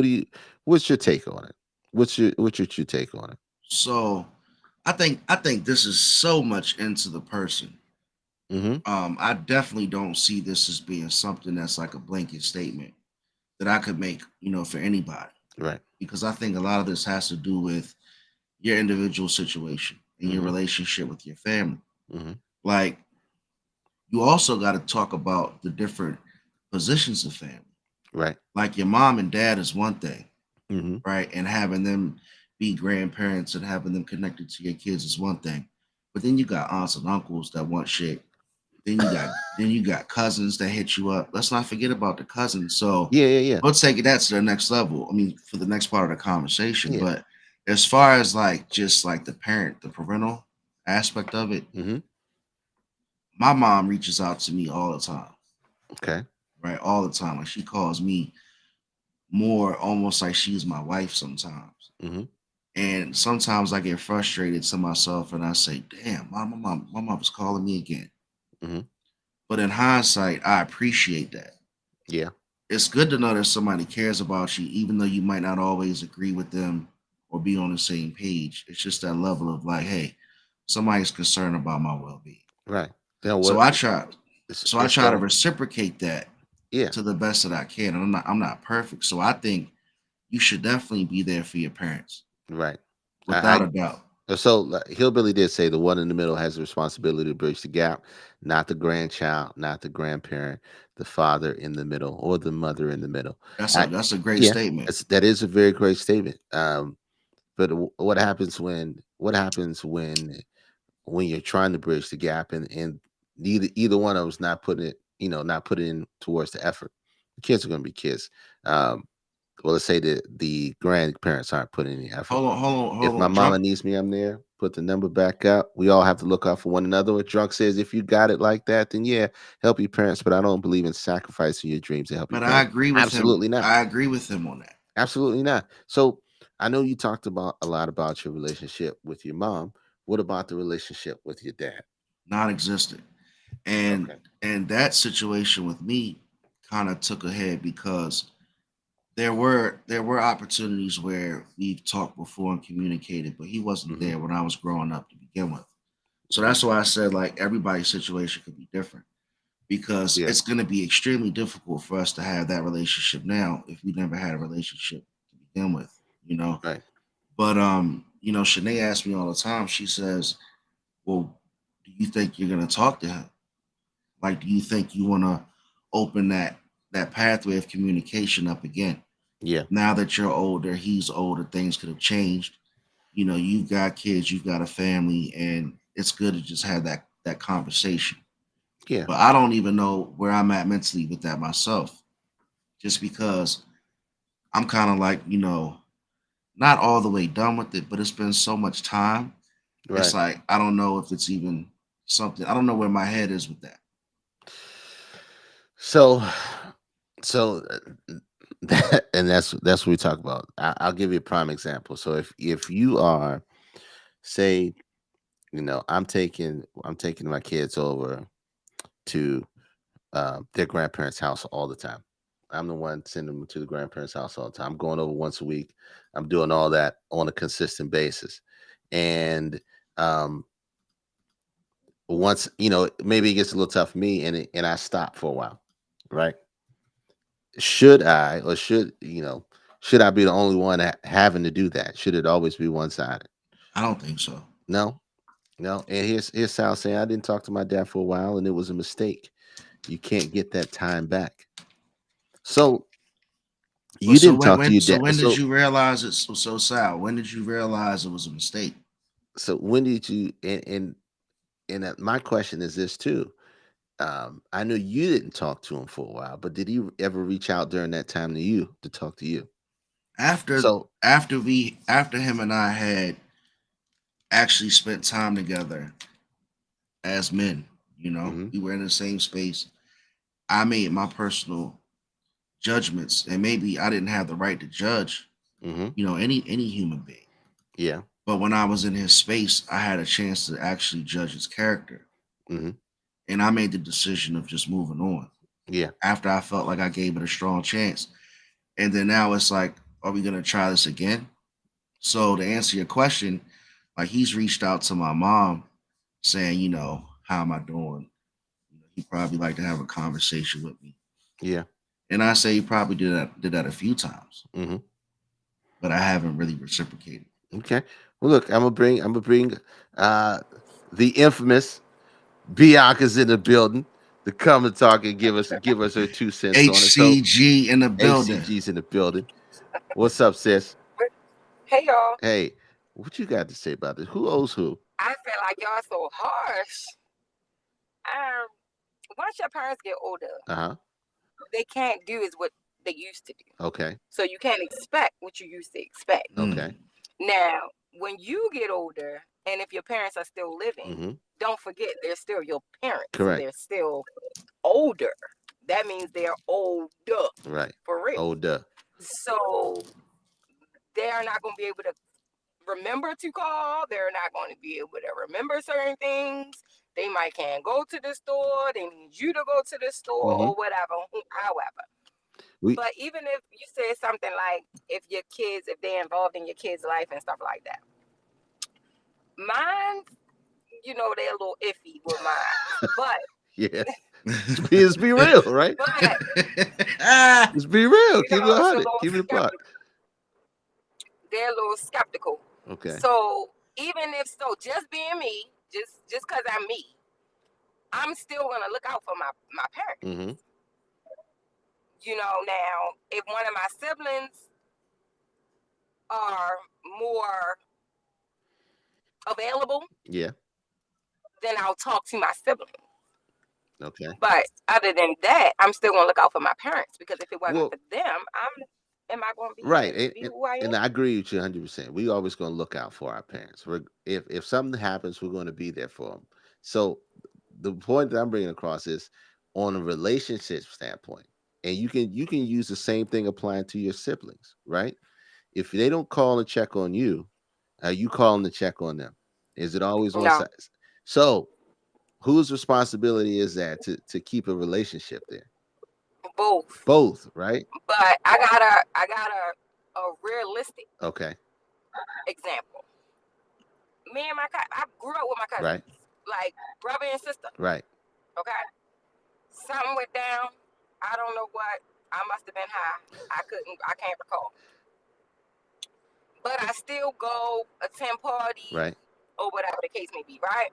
what's your take on it? What's your true take on it? So I think this is so much into the person. Mm-hmm. I definitely don't see this as being something that's like a blanket statement that I could make, for anybody. Right. Because I think a lot of this has to do with your individual situation and your Mm-hmm. relationship with your family. Mm-hmm. Like, you also got to talk about the different positions of family. Right. Like, your mom and dad is one thing, Mm-hmm. right? And having them be grandparents and having them connected to your kids is one thing. But then you got aunts and uncles that want shit. Then you got cousins that hit you up. Let's not forget about the cousins. So Yeah, yeah, yeah. we'll take that to the next level. I mean, for the next part of the conversation. Yeah. But as far as like just like the parent, the parental aspect of it, Mm-hmm. my mom reaches out to me all the time, Okay. right? All the time. Like, she calls me more almost like she's my wife sometimes. Mm-hmm. And sometimes I get frustrated to myself and I say, damn, my mom was calling me again. Mm-hmm. But in hindsight, I appreciate that. Yeah. It's good to know that somebody cares about you, even though you might not always agree with them or be on the same page. It's just that level of like, hey, somebody's concerned about my well being. Right. Then So what? I try so I It's try to so reciprocate that yeah. to the best that I can. And I'm not perfect. So I think you should definitely be there for your parents. Right. Without a doubt. So Hillbilly did say the one in the middle has the responsibility to bridge the gap, not the grandchild, not the grandparent, the father in the middle or the mother in the middle. I, That's a great yeah, statement. that is a very great statement. But what happens when you're trying to bridge the gap and either one of them's not putting it, not putting in towards the effort. The kids are going to be kids. Um, well, let's say that the grandparents aren't putting any effort. Hold on, hold on, If hold my on. mama Drunk needs me, I'm there. Put the number back up. We all have to look out for one another. What Drunk says, if you got it like that, then yeah, help your parents. But I don't believe in sacrificing your dreams to help your But I parents. agree with him. Absolutely not. I agree with him on that. Absolutely not. So I know you talked about a lot about your relationship with your mom. What about the relationship with your dad? Non-existent. And Okay. that situation with me kind of took a head because there were opportunities where we've talked before and communicated, but he wasn't Hmm. there when I was growing up to begin with. So Hmm. that's why I said like everybody's situation could be different because Yeah. it's going to be extremely difficult for us to have that relationship now if we never had a relationship to begin with, you know. Right. But Shanae asks me all the time. She says, "Well, do you think you're going to talk to him? Like, do you think you want to open that pathway of communication up again? Yeah. Now that you're older, he's older, things could have changed. You know, you've got kids, you've got a family, and it's good to just have that conversation." Yeah. But I don't even know where I'm at mentally with that myself, just because I'm kind of like, not all the way done with it, but it's been so much time. It's Right. like I don't know if it's even something. I don't know where my head is with that. So, so that, and that's what we talk about. I'll give you a prime example. So if you are, say, I'm taking my kids over to their grandparents' house all the time. I'm the one sending them to the grandparents' house all the time. I'm going over once a week. I'm doing all that on a consistent basis, and um, once maybe it gets a little tough for me, and I stop for a while, right? Should I, or should I be the only one having to do that? Should it always be one sided? I don't think so. No, no. And here's Sal saying I didn't talk to my dad for a while, and it was a mistake. You can't get that time back. So Well, you didn't talk to your so dad. when did So you realize it? So Sal, when did you realize it was a mistake? so when did you? My question is this too. I know you didn't talk to him for a while, but did he ever reach out during that time to you to talk to you? After So, after him and I had actually spent time together as men, hmm, we were in the same space. I made my personal judgments, and maybe I didn't have the right to judge, hmm, any human being. yeah, But when I was in his space, I had a chance to actually judge his character, hmm, and I made the decision of just moving on yeah, after I felt like I gave it a strong chance. And then now it's like, are we gonna try this again? So to answer your question, like he's reached out to my mom saying, how am I doing? He'd probably like to have a conversation with me. yeah, And I say he probably did that a few times, hmm. but I haven't really reciprocated. Okay. Well, look, I'm gonna bring uh the infamous Bianca's in the building to come and talk and give us her 2 cents on it. So HCG in the building. HCG's in the building. What's up, sis? Hey y'all, Hey, what you got to say about this? Who owes who? I feel like y'all so harsh. Um, Once your parents get older, Uh huh. they can't do is what they used to do. Okay. So you can't expect what you used to expect. Okay. Mm. Now, when you get older, and if your parents are still living, Mm-hmm. don't forget they're still your parents. Correct. They're still older. That means they're older Right. for real. Oh, duh. So they are not going to be able to remember to call. They're not going to be able to remember certain things. They might can't go to the store. They need you to go to the store Mm-hmm. or whatever. However, We. but even if you say something like if they're involved in your kids' life and stuff like that, mine, they're a little iffy with mine. But Yeah. Just be real, right? but Just be real. Keep it it's a 100. little Keep it a buck. skeptical. They're a little skeptical. Okay. So even if so, just being me, just because I'm me, I'm still gonna look out for my parents. Mm-hmm. Now if one of my siblings are more available, Yeah. then I'll talk to my sibling. Okay. But other than that, I'm still gonna look out for my parents because if it wasn't Well, for them, I'm am I going to be Right, able to be who I and am? I agree with you 100%. We always going to look out for our parents. If something happens, we're going to be there for them. So the point that I'm bringing across is on a relationship standpoint, and you can use the same thing applying to your siblings, right? If they don't call and check on you, are you calling to check on them? Is it always one No, side? So whose responsibility is that to keep a relationship there? both. Both, right? But I got a realistic Okay, example. Me and I grew up with my right, cousins, like brother and sister. right, Okay, something went down. I don't know what. I must have been high. I can't recall. But I still go attend parties right. or whatever the case may be, right?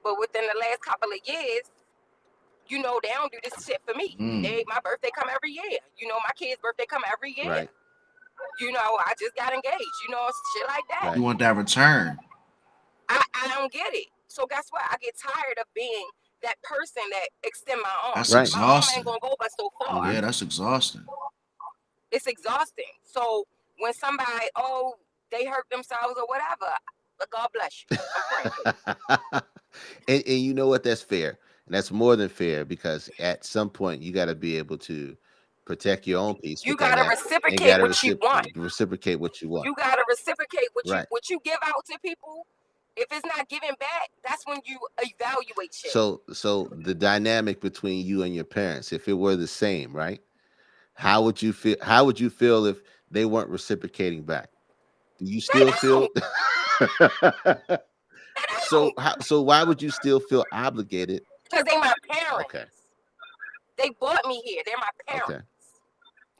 But within the last couple of years, they don't do this shit for me. My birthday come every year. My kid's birthday come every year. Right. I just got engaged. Shit like that. Right. You want that return. I don't get it. So guess what? I get tired of being that person that extend my arm. That's Right. My arm exhausting. ain't gonna go but so far. Mhm. Yeah, that's exhausting. It's exhausting. So when somebody, they hurt themselves or whatever, but God bless you. I'm praying for you. And you know what? That's fair, and that's more than fair because at some point you got to be able to protect your own peace You within gotta that, and reciprocate got to what you want. reciprocate what you want. You gotta reciprocate Right. what you give out to people. If it's not giving back, that's when you evaluate shit. So the dynamic between you and your parents, if it were the same, right? How would you feel? How would you feel if they weren't reciprocating back? Do you They still feel? don't. They don't. So why would you still feel obligated? Because they my parents. Okay. They brought me here. They're my parents.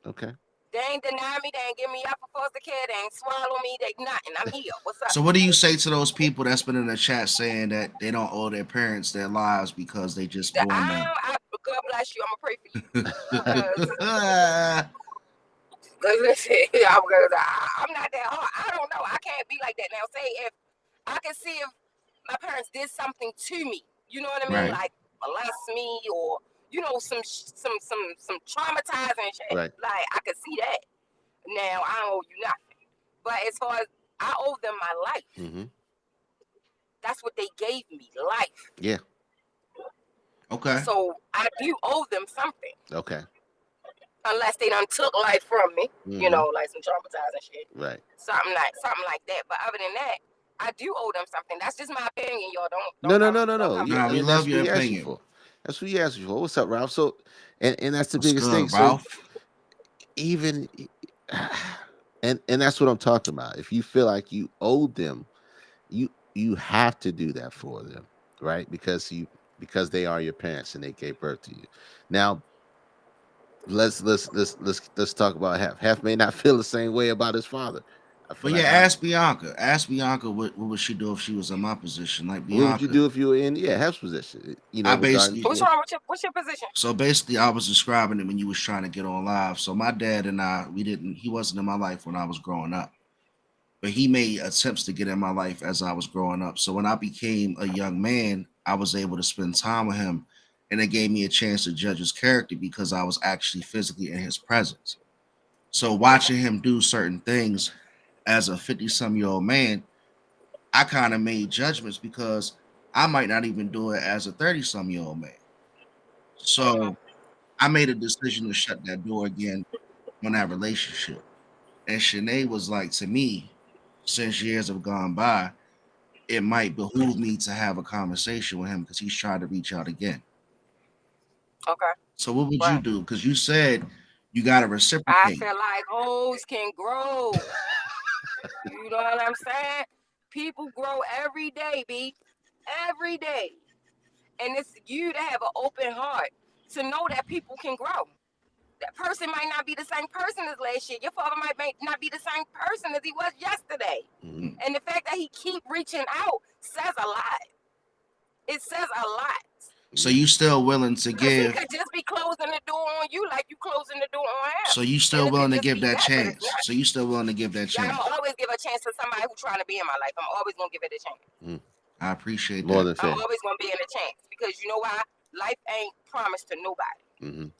Okay. Okay. They ain't deny me. They ain't give me up for foster care. They ain't swallow me. They nothing. I'm here. What's up? So what do you say to those people that's been in the chat saying that they don't owe their parents their lives because they just born them? God bless you. I'm gonna pray for you. Because listen, I'm not that hard. I don't know. I can't be like that. Now, say if I can see if my parents did something to me, you know what I mean? Right. Like molest me or some traumatizing shit. Right. Like I could see that. Now I don't owe you nothing. But as far as I owe them my life. Mm-hmm. That's what they gave me, life. Yeah. Okay. So I do owe them something. Okay. Unless they done took life from me, Mhm. like some traumatizing shit. Right. Something like that. But other than that, I do owe them something. That's just my opinion, y'all. No. Don't Yeah, we and love that's your what he asked you opinion. for. That's what he asked you for. What's up, Ralph? So, and that's the What's biggest good, thing. So Ralph? even, and that's what I'm talking about. If you feel like you owe them, you have to do that for them, right? Because they are your parents and they gave birth to you. Now, let's talk about Half. Half may not feel the same way about his father. I feel But yeah, like ask Bianca. Ask Bianca what would she do if she was in my position. Like what would you Bianca, do if you were in Half's position? I Regarding basically What's wrong with what's your position? so basically I was describing it when you was trying to get on live. So my dad and he wasn't in my life when I was growing up. But he made attempts to get in my life as I was growing up. So when I became a young man, I was able to spend time with him, and it gave me a chance to judge his character because I was actually physically in his presence. So watching him do certain things as a 50-some-year-old man, I kind of made judgments because I might not even do it as a 30-some-year-old man. So I made a decision to shut that door again on that relationship. And Shanae was like, to me, since years have gone by, it might behoove me to have a conversation with him because he's trying to reach out again. Okay. So what would you Right. do? Because you said you got to I reciprocate. feel like hoes can grow. You know what I'm saying? People grow every day, B. Every day. And it's you to have an open heart to know that people can grow. That person might not be the same person as last year. Your father might not be the same person as he was yesterday. Mhm. And the fact that he keep reaching out says a lot. It says a lot. So you still willing to Because he give? could just be closing the door on you like you closing the door on him. So you still And it willing could to just give be that that, but it's chance? not. So you still willing to give that Yeah, I'm chance? gonna always give a chance to somebody who's trying to be in my life. I'm always gonna give it a chance. I appreciate More that. than fair. I'm always gonna be in a chance because you know why? Life ain't promised to nobody. Mhm.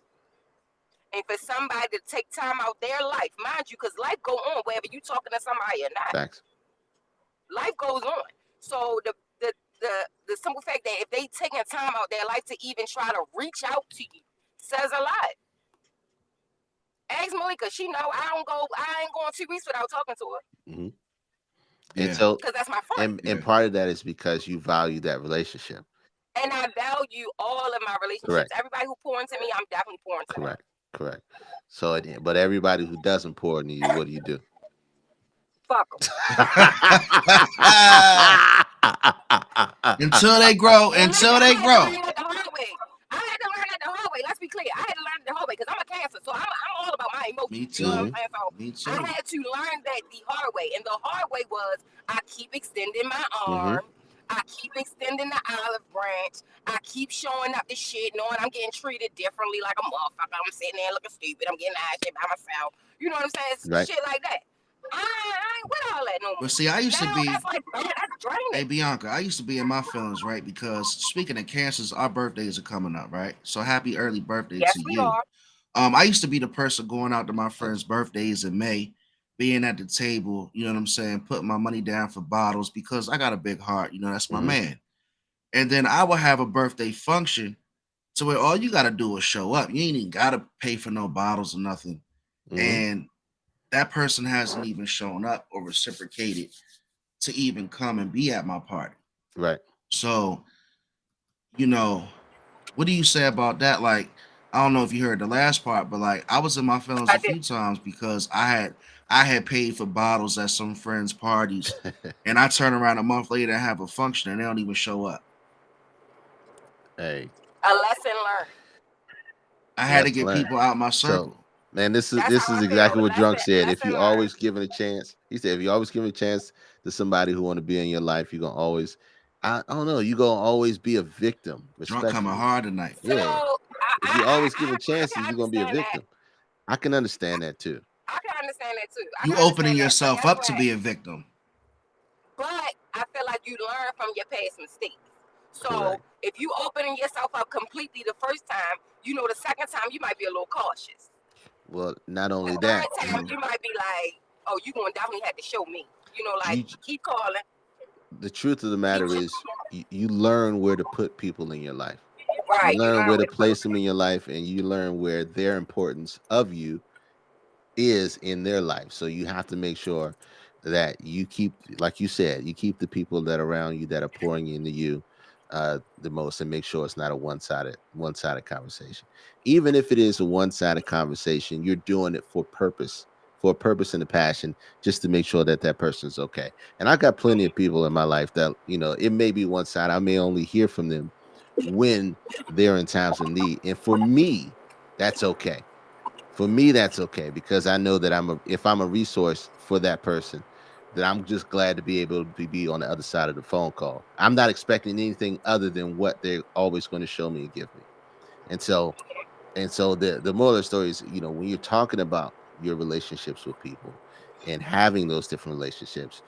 And for somebody to take time out their life, mind you, because life go on whether you talking to somebody or not. Facts. Life goes on. So the simple fact that if they taking time out their life to even try to reach out to you says a lot. Ask Malika, she know I ain't going 2 weeks without talking to her. Hmm. And Yeah. so, Because that's my friend. and part of that is because you value that relationship. And I value all of my relationships. Correct. Everybody who pour into me, I'm definitely pouring to them. Correct. So, but everybody who doesn't pour into you, what do you do? Fuck them. Until they grow. And listen, Until they I grow. had to learn it the hard way. I had to learn it the hard way. Let's be clear. I had to learn it the hard way because I'm a Cancer, so I'm all about my emotions. Me You know what too. I'm saying? So Me too. I had to learn that the hard way, and the hard way was I keep extending my Mhm. arm. I keep extending the olive branch. I keep showing up to shit, knowing I'm getting treated differently like a motherfucker. I'm sitting there looking stupid. I'm getting that shit by myself. You know what I'm saying? Right. Shit like that. I ain't with all that no more. But see, I used to Now be. that's like, man, that's draining. Hey Bianca, I used to be in my feelings, right? Because speaking of cancers, our birthdays are coming up, right? So happy early birthday Yes, to we you. are. I used to be the person going out to my friends' birthdays in May, being at the table, you know what I'm saying, putting my money down for bottles because I got a big heart, you know, that's my Mhm. man. And then I will have a birthday function to where all you gotta do is show up. You ain't even gotta pay for no bottles or nothing. Mhm. And that person hasn't even shown up or reciprocated to even come and be at my party. Right. So, you know, what do you say about that? Like, I don't know if you heard the last part, but like I was in my feelings I a did. few times because I had paid for bottles at some friends' parties, and I turn around a month later and have a function and they don't even show up. Hey, A lesson learned. I had to lesson get learned. people out my So, circle. man, this is That's this how is I feel. exactly what Drunk said. If Lesson you learned. always given a chance, he said, if you always give a chance to somebody who want to be in your life, you're gonna always, I don't know, you're gonna always be a victim, Drunk coming respectfully. hard tonight. So Yeah. If you always giving I chances, can you're gonna be a understand that. victim. I can understand that too. I can understand that too. I You can opening understand that. But yourself guess up to what? be a victim. But I feel like you learn from your past mistakes. So Correct. if you opening yourself up completely the first time, you know the second time you might be a little cautious. Well, not The only third that, time you might be like, oh, you gonna definitely have to show me. You know, like you keep calling. the truth of the Keep matter is you learn where to put people in your life. You right. You learn learn where to where to put place them in your life, and you learn where their importance of you is in their life. So you have to make sure that you keep, like you said, you keep the people that are around you that are pouring into you the most, and make sure it's not a one sided conversation. Even if it is a one-sided conversation, you're doing it for a purpose and a passion, just to make sure that that person's okay. And I got plenty of people in my life that, it may be one side. I may only hear from them when they're in times of need, and for me, that's okay. For me, that's okay because I know that if I'm a resource for that person, that I'm just glad to be able to be on the other side of the phone call. I'm not expecting anything other than what they're always going to show me and give me. And so the moral of the story is, when you're talking about your relationships with people and having those different relationships,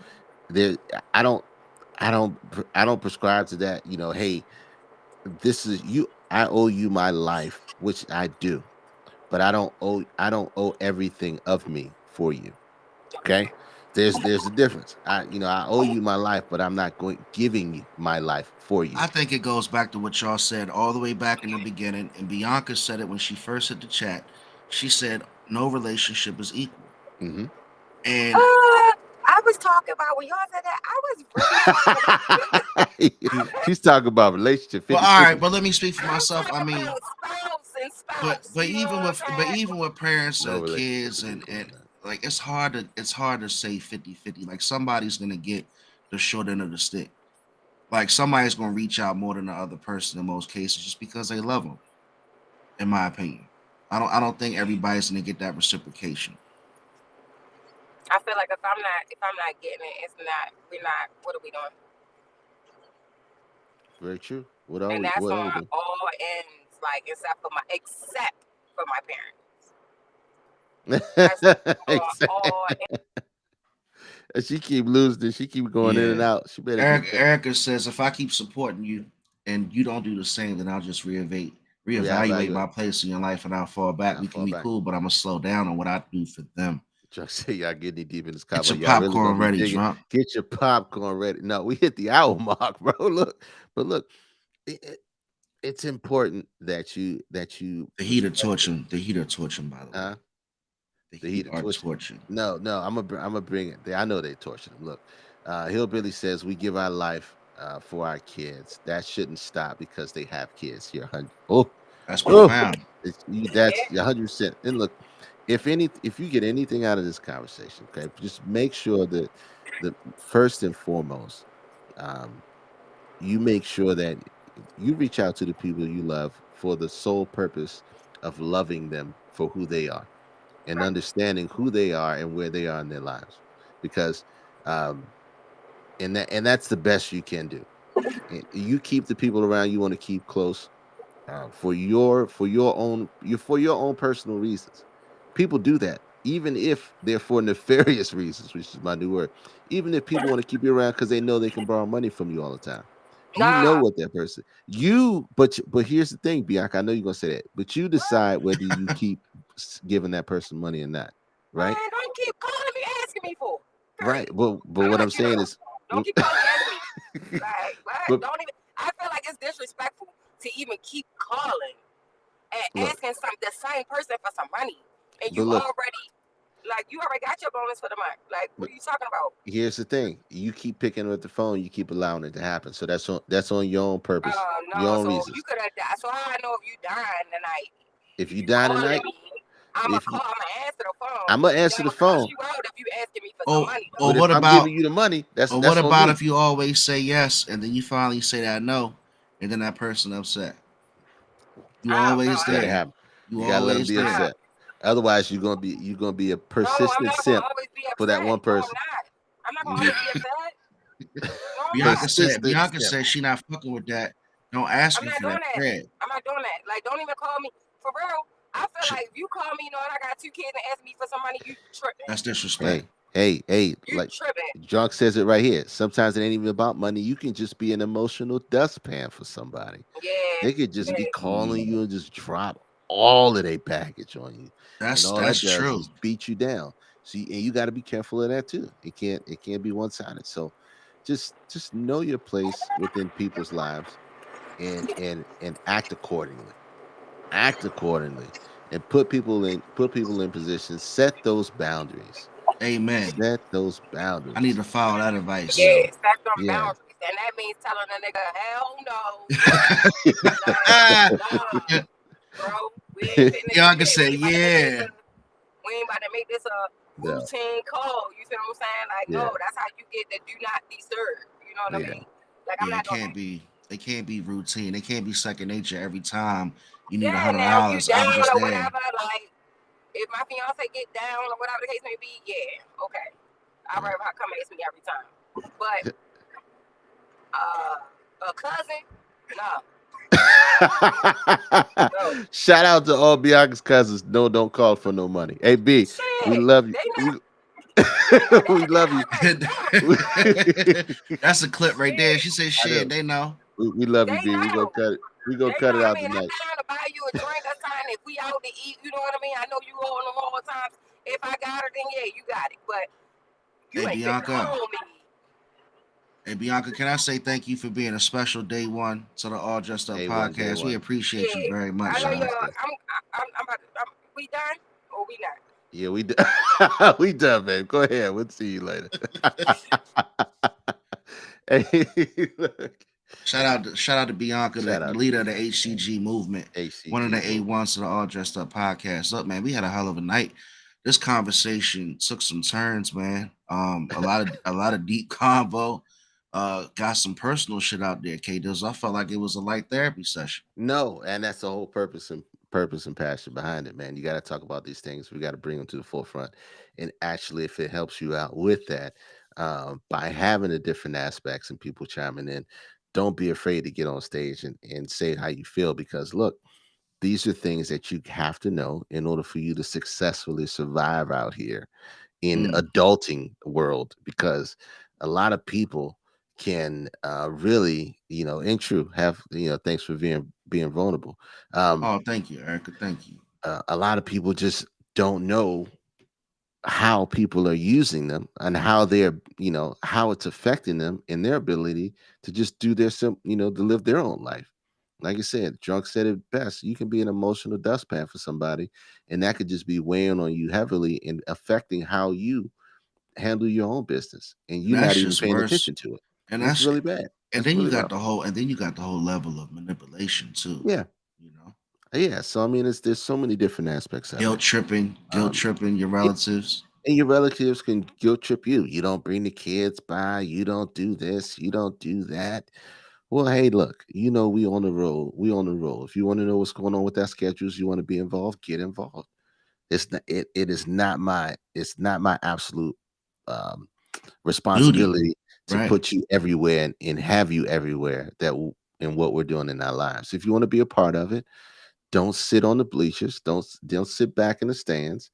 there I don't I don't prescribe to that, hey, this is you, I owe you my life, which I do, but I don't owe everything of me for you. Okay? There's a difference. I owe you my life, but I'm not going giving you my life for you. I think it goes back to what y'all said all the way back in the beginning. And Bianca said it when she first hit the chat. She said, no relationship is equal. Hmm. And I was talking about when y'all said that. I was really talking about. She's talking about relationship well, 50 all right, 50. but let me speak for I'm myself. I talking mean, about spouse and but spouse. but You know even what with I'm but saying? even with parents No and relationship kids is and, equal and on that. like it's hard to say 50-50. Like somebody's gonna get the short end of the stick. Like somebody's gonna reach out more than the other person in most cases just because they love them. In my opinion, I don't think everybody's gonna get that reciprocation. I feel like if I'm not getting it, it's not. We're not. What are we doing? Very true. And that's What are we on doing? all ends, like except for my parents. That's on Exactly. all. And she keep losing. She keep going in and Yeah. out. She better keep. Erica says if I keep supporting you and you don't do the same, then I'll just reevaluate my place in your life, and I'll fall and back. I We can fall be back. cool, but I'm gonna slow down on what I do for them. Chuck say y'all getting deep in this Get combo. your Y'all really gonna popcorn be ready, digging. drunk. Get your popcorn ready. No, we hit the hour mark, bro. Look, but look, it's important that you The heat are respect it. torching. The heat are torching. By the way, Huh? the The heat heat of are torture. torching. No, I'm gonna bring it. I know they tortured him. Look, Hillbilly says we give our life for our kids. That shouldn't stop because they have kids. You're 100. That's Oh, profound. that's Yeah. 100%. And look, if you get anything out of this conversation, okay, just make sure that the first and foremost, um, you make sure that you reach out to the people you love for the sole purpose of loving them for who they are and Right. understanding who they are and where they are in their lives, because um and that's the best you can do. And you keep the people around you want to keep close, for your own personal reasons. People do that, even if they're for nefarious reasons, which is my new word. Even if people want to keep you around because they know they can borrow money from you all the time. You know Nah, what that person but here's the thing, Bianca. I know you're gonna say that, but you decide whether you keep giving that person money or not, right? man, don't keep calling me asking me for. Right. Period. But I'm what I'm not you. saying is, Don't keep calling me asking me. Like what? but Don't even. I feel like it's disrespectful to even keep calling and look, asking the same person for some money, and but look, you already got your bonus for the month. Like, what but are you talking about? here's the thing: you keep picking up the phone, you keep allowing it to happen. So that's on your own purpose, your No. own So you reasons. could have died. So how I know if you dying tonight? If If you you die calling tonight, me, I'ma if you, call. I'ma answer the phone. I'm gonna Then answer the I'ma cuss phone. you out if you asking me for some Or money or though. But if what I'm about giving you the money, that's or what that's on about me. if you always say yes and then you finally say that no, and then that person upset? You I don't know. always Just let it there. happen. You You gotta let them always be there. upset. Otherwise, you're gonna be a No, I'm persistent not gonna simp always be for that upset. one No, I'm person. not. I'm not gonna Mhm. always be upset. No, I'm not. Bianca said Persistent Bianca simp. said she not fucking with that. Don't ask I'm you not for that doing that. bread. I'm not doing that. Like, don't even call me for real. I feel Sh- like if you call me, knowing I got two kids and ask me for some money, you tripping. That's disrespect. Hey, You like tripping. Junk says it right here. Sometimes it ain't even about money. You can just be an emotional dustpan for somebody. Yeah, They could just be yeah. calling you and just drop all of their baggage on you. And all That's that does true. is beat you down. So and you got to be careful of that too. It can't be one-sided. So just know your place within people's lives and act accordingly. Act accordingly and put people in positions, set those boundaries. Amen. Set those I need boundaries. to follow that advice. You Yeah, set them yeah. boundaries. And that means telling a nigga, hell no. Like, Ah, nah, bro. We ain't finna do Bianca that. said, "Yeah, We ain't about to make this a No. routine call. You feel what I'm saying? Like, no, Yeah. that's how you get the do not disturb. You know what I Yeah. mean? Like, I'm yeah." not doing that. It can't be routine. It can't be second nature every time you need a Yeah, hundred now if you dollars. I'm down just or there. whatever, like if my fiance get down or whatever the case may be, yeah, okay. I'll Yeah. rather her come ask me every time. But a cousin, no, no. Shout out to all Bianca's cousins. No, don't call for no money. Hey B, we Shit, love you. they We not they know we that love you. like nah. That's a clip right there. Shit, She said, I know. "Shit, they know." We love you, they B. We gonna know. cut it. We gonna They know cut it what I out mean. I'm tonight. down to buy you a drink or something if we out to eat. You know what I mean? I know you all them all times. If I got it, then yeah, you got it. But you Hey ain't finna Bianca. call me. Hey Bianca, can I say thank you for being a special day one to the All Dressed Up Day podcast? We one. appreciate you Yeah, very I much, know Yes, son. y'all. yes. I'm about to. We done or we not? Yeah, we done. We done, babe. Go ahead. We'll see you later. Hey, look. Shout out to Bianca, Shout the out to leader of B. the HCG movement, one of HCG the movement. A1s to the All Dressed Up podcast. Look, man, we had a hell of a night. This conversation took some turns, man. A lot of deep convo. Got some personal shit out there, K. Dizzle. I felt like it was a light therapy session. No, and that's the whole purpose and passion behind it, man. You got to talk about these things. We got to bring them to the forefront. And actually, if it helps you out with that, by having the different aspects and people chiming in, don't be afraid to get on stage and say how you feel, because look, these are things that you have to know in order for you to successfully survive out here in Mm, adulting world, because a lot of people can really, in true, have, thanks for being vulnerable. Um, Oh, thank you, Erica. Thank you. a lot of people just don't know how people are using them and how they're, how it's affecting them in their ability to just do their to live their own life. Like I said, Drunk said it best. You can be an emotional dustpan for somebody, and that could just be weighing on you heavily and affecting how you handle your own business, and And you're not that's even just paying worse. attention to it. And It's that's really bad. and It's then you really got rough. the whole and then you got the whole level of manipulation too. Yeah. You know, Yeah. So I mean, there's so many different aspects of it. guilt Um, tripping your relatives. And your relatives can guilt trip you. You don't bring the kids by. You don't do this. You don't do that. Well, hey, look, we on the roll. We on the roll. If you want to know what's going on with that schedules, you want to be involved, get involved. It is not my absolute um, Duty, responsibility to right? put you everywhere and have you everywhere in what we're doing in our lives. If you want to be a part of it, don't sit on the bleachers. Don't sit back in the stands.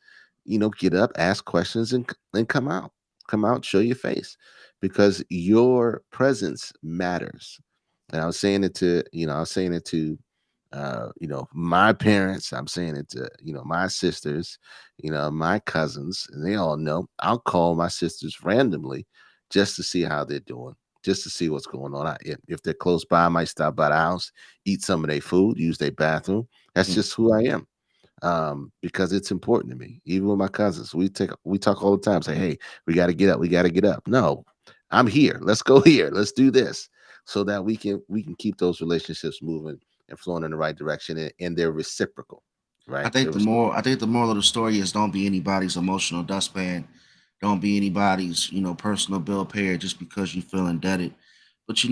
Get up, ask questions, and come out. Come out, show your face, because your presence matters. And I was saying it to, my parents. I'm saying it to, my sisters, my cousins, and they all know. I'll call my sisters randomly just to see how they're doing, just to see what's going on. If they're close by, I might stop by the house, eat some of their food, use their bathroom. That's Mm. just who I am. Because it's important to me. Even with my cousins, we talk all the time. Say, hey, we got to get up. We got to get up. No, I'm here. Let's go here. Let's do this, so that we can keep those relationships moving and flowing in the right direction, and they're reciprocal, I right? think They're the more reciprocal. I think the moral of the story is don't be anybody's emotional dustpan. Don't be anybody's, personal bill payer just because you feel indebted. But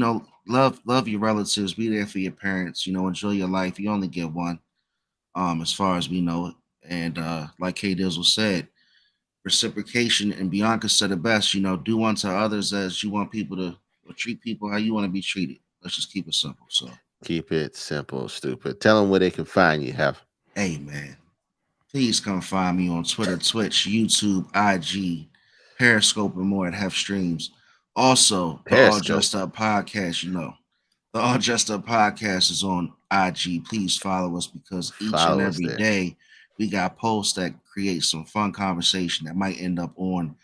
love your relatives, be there for your parents, enjoy your life. You only get one, as far as we know it. And like K Dizzle said, reciprocation, and Bianca said it best, do unto others as you want people to, or treat people how you want to be treated. Let's just keep it simple. So, Keep it simple, stupid. Tell them where they can find you. Have hey man, please come find me on Twitter, Twitch, YouTube, IG, Periscope, and more at Hef Streams. Also, the All Periscope. Dressed Up podcast, the All Dressed Up podcast is on IG. Please follow us because each and Follow us every there. day we got posts that create some fun conversation that might end up on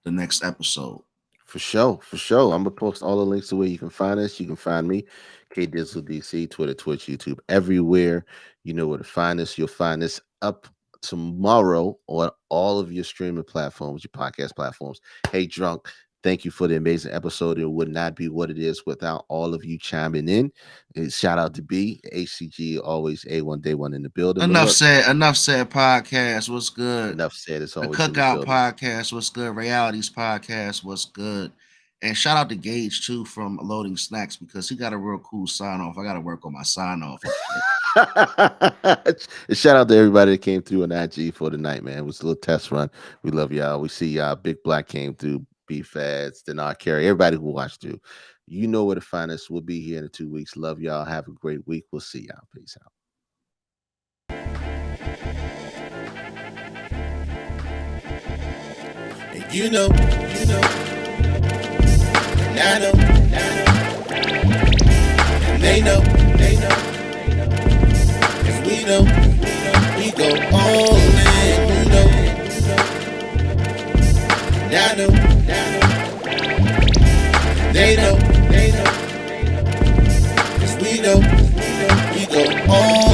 the next episode. For sure, for sure. I'm gonna post all the links to where you can find us. You can find me, K Digital DC, Twitter, Twitch, YouTube, everywhere. You know where to find us. You'll find us up tomorrow on all of your streaming platforms, your podcast platforms. Hey, Drunk, thank you for the amazing episode. It would not be what it is without all of you chiming in. And shout out to B, HCG, always A1 Day One in the building. But Enough look, said. Enough said. Podcast. What's good? enough said. It's The always in the Cookout building. Podcast. What's good? Realities Podcast. What's good? And shout out to Gage too from Loading Snacks because he got a real cool sign off. I got to work on my sign off. And shout out to everybody that came through on IG for the night, man. It was a little test run. We love y'all. We see y'all. Big Black came through. B Fads, Denar Carey, everybody who watched through. You know where to find us. We'll be here in 2 weeks. Love y'all. Have a great week. We'll see y'all. Peace out. And and I know, and they know, cause we know, we go all in, and I know, they know, cause we know, we go all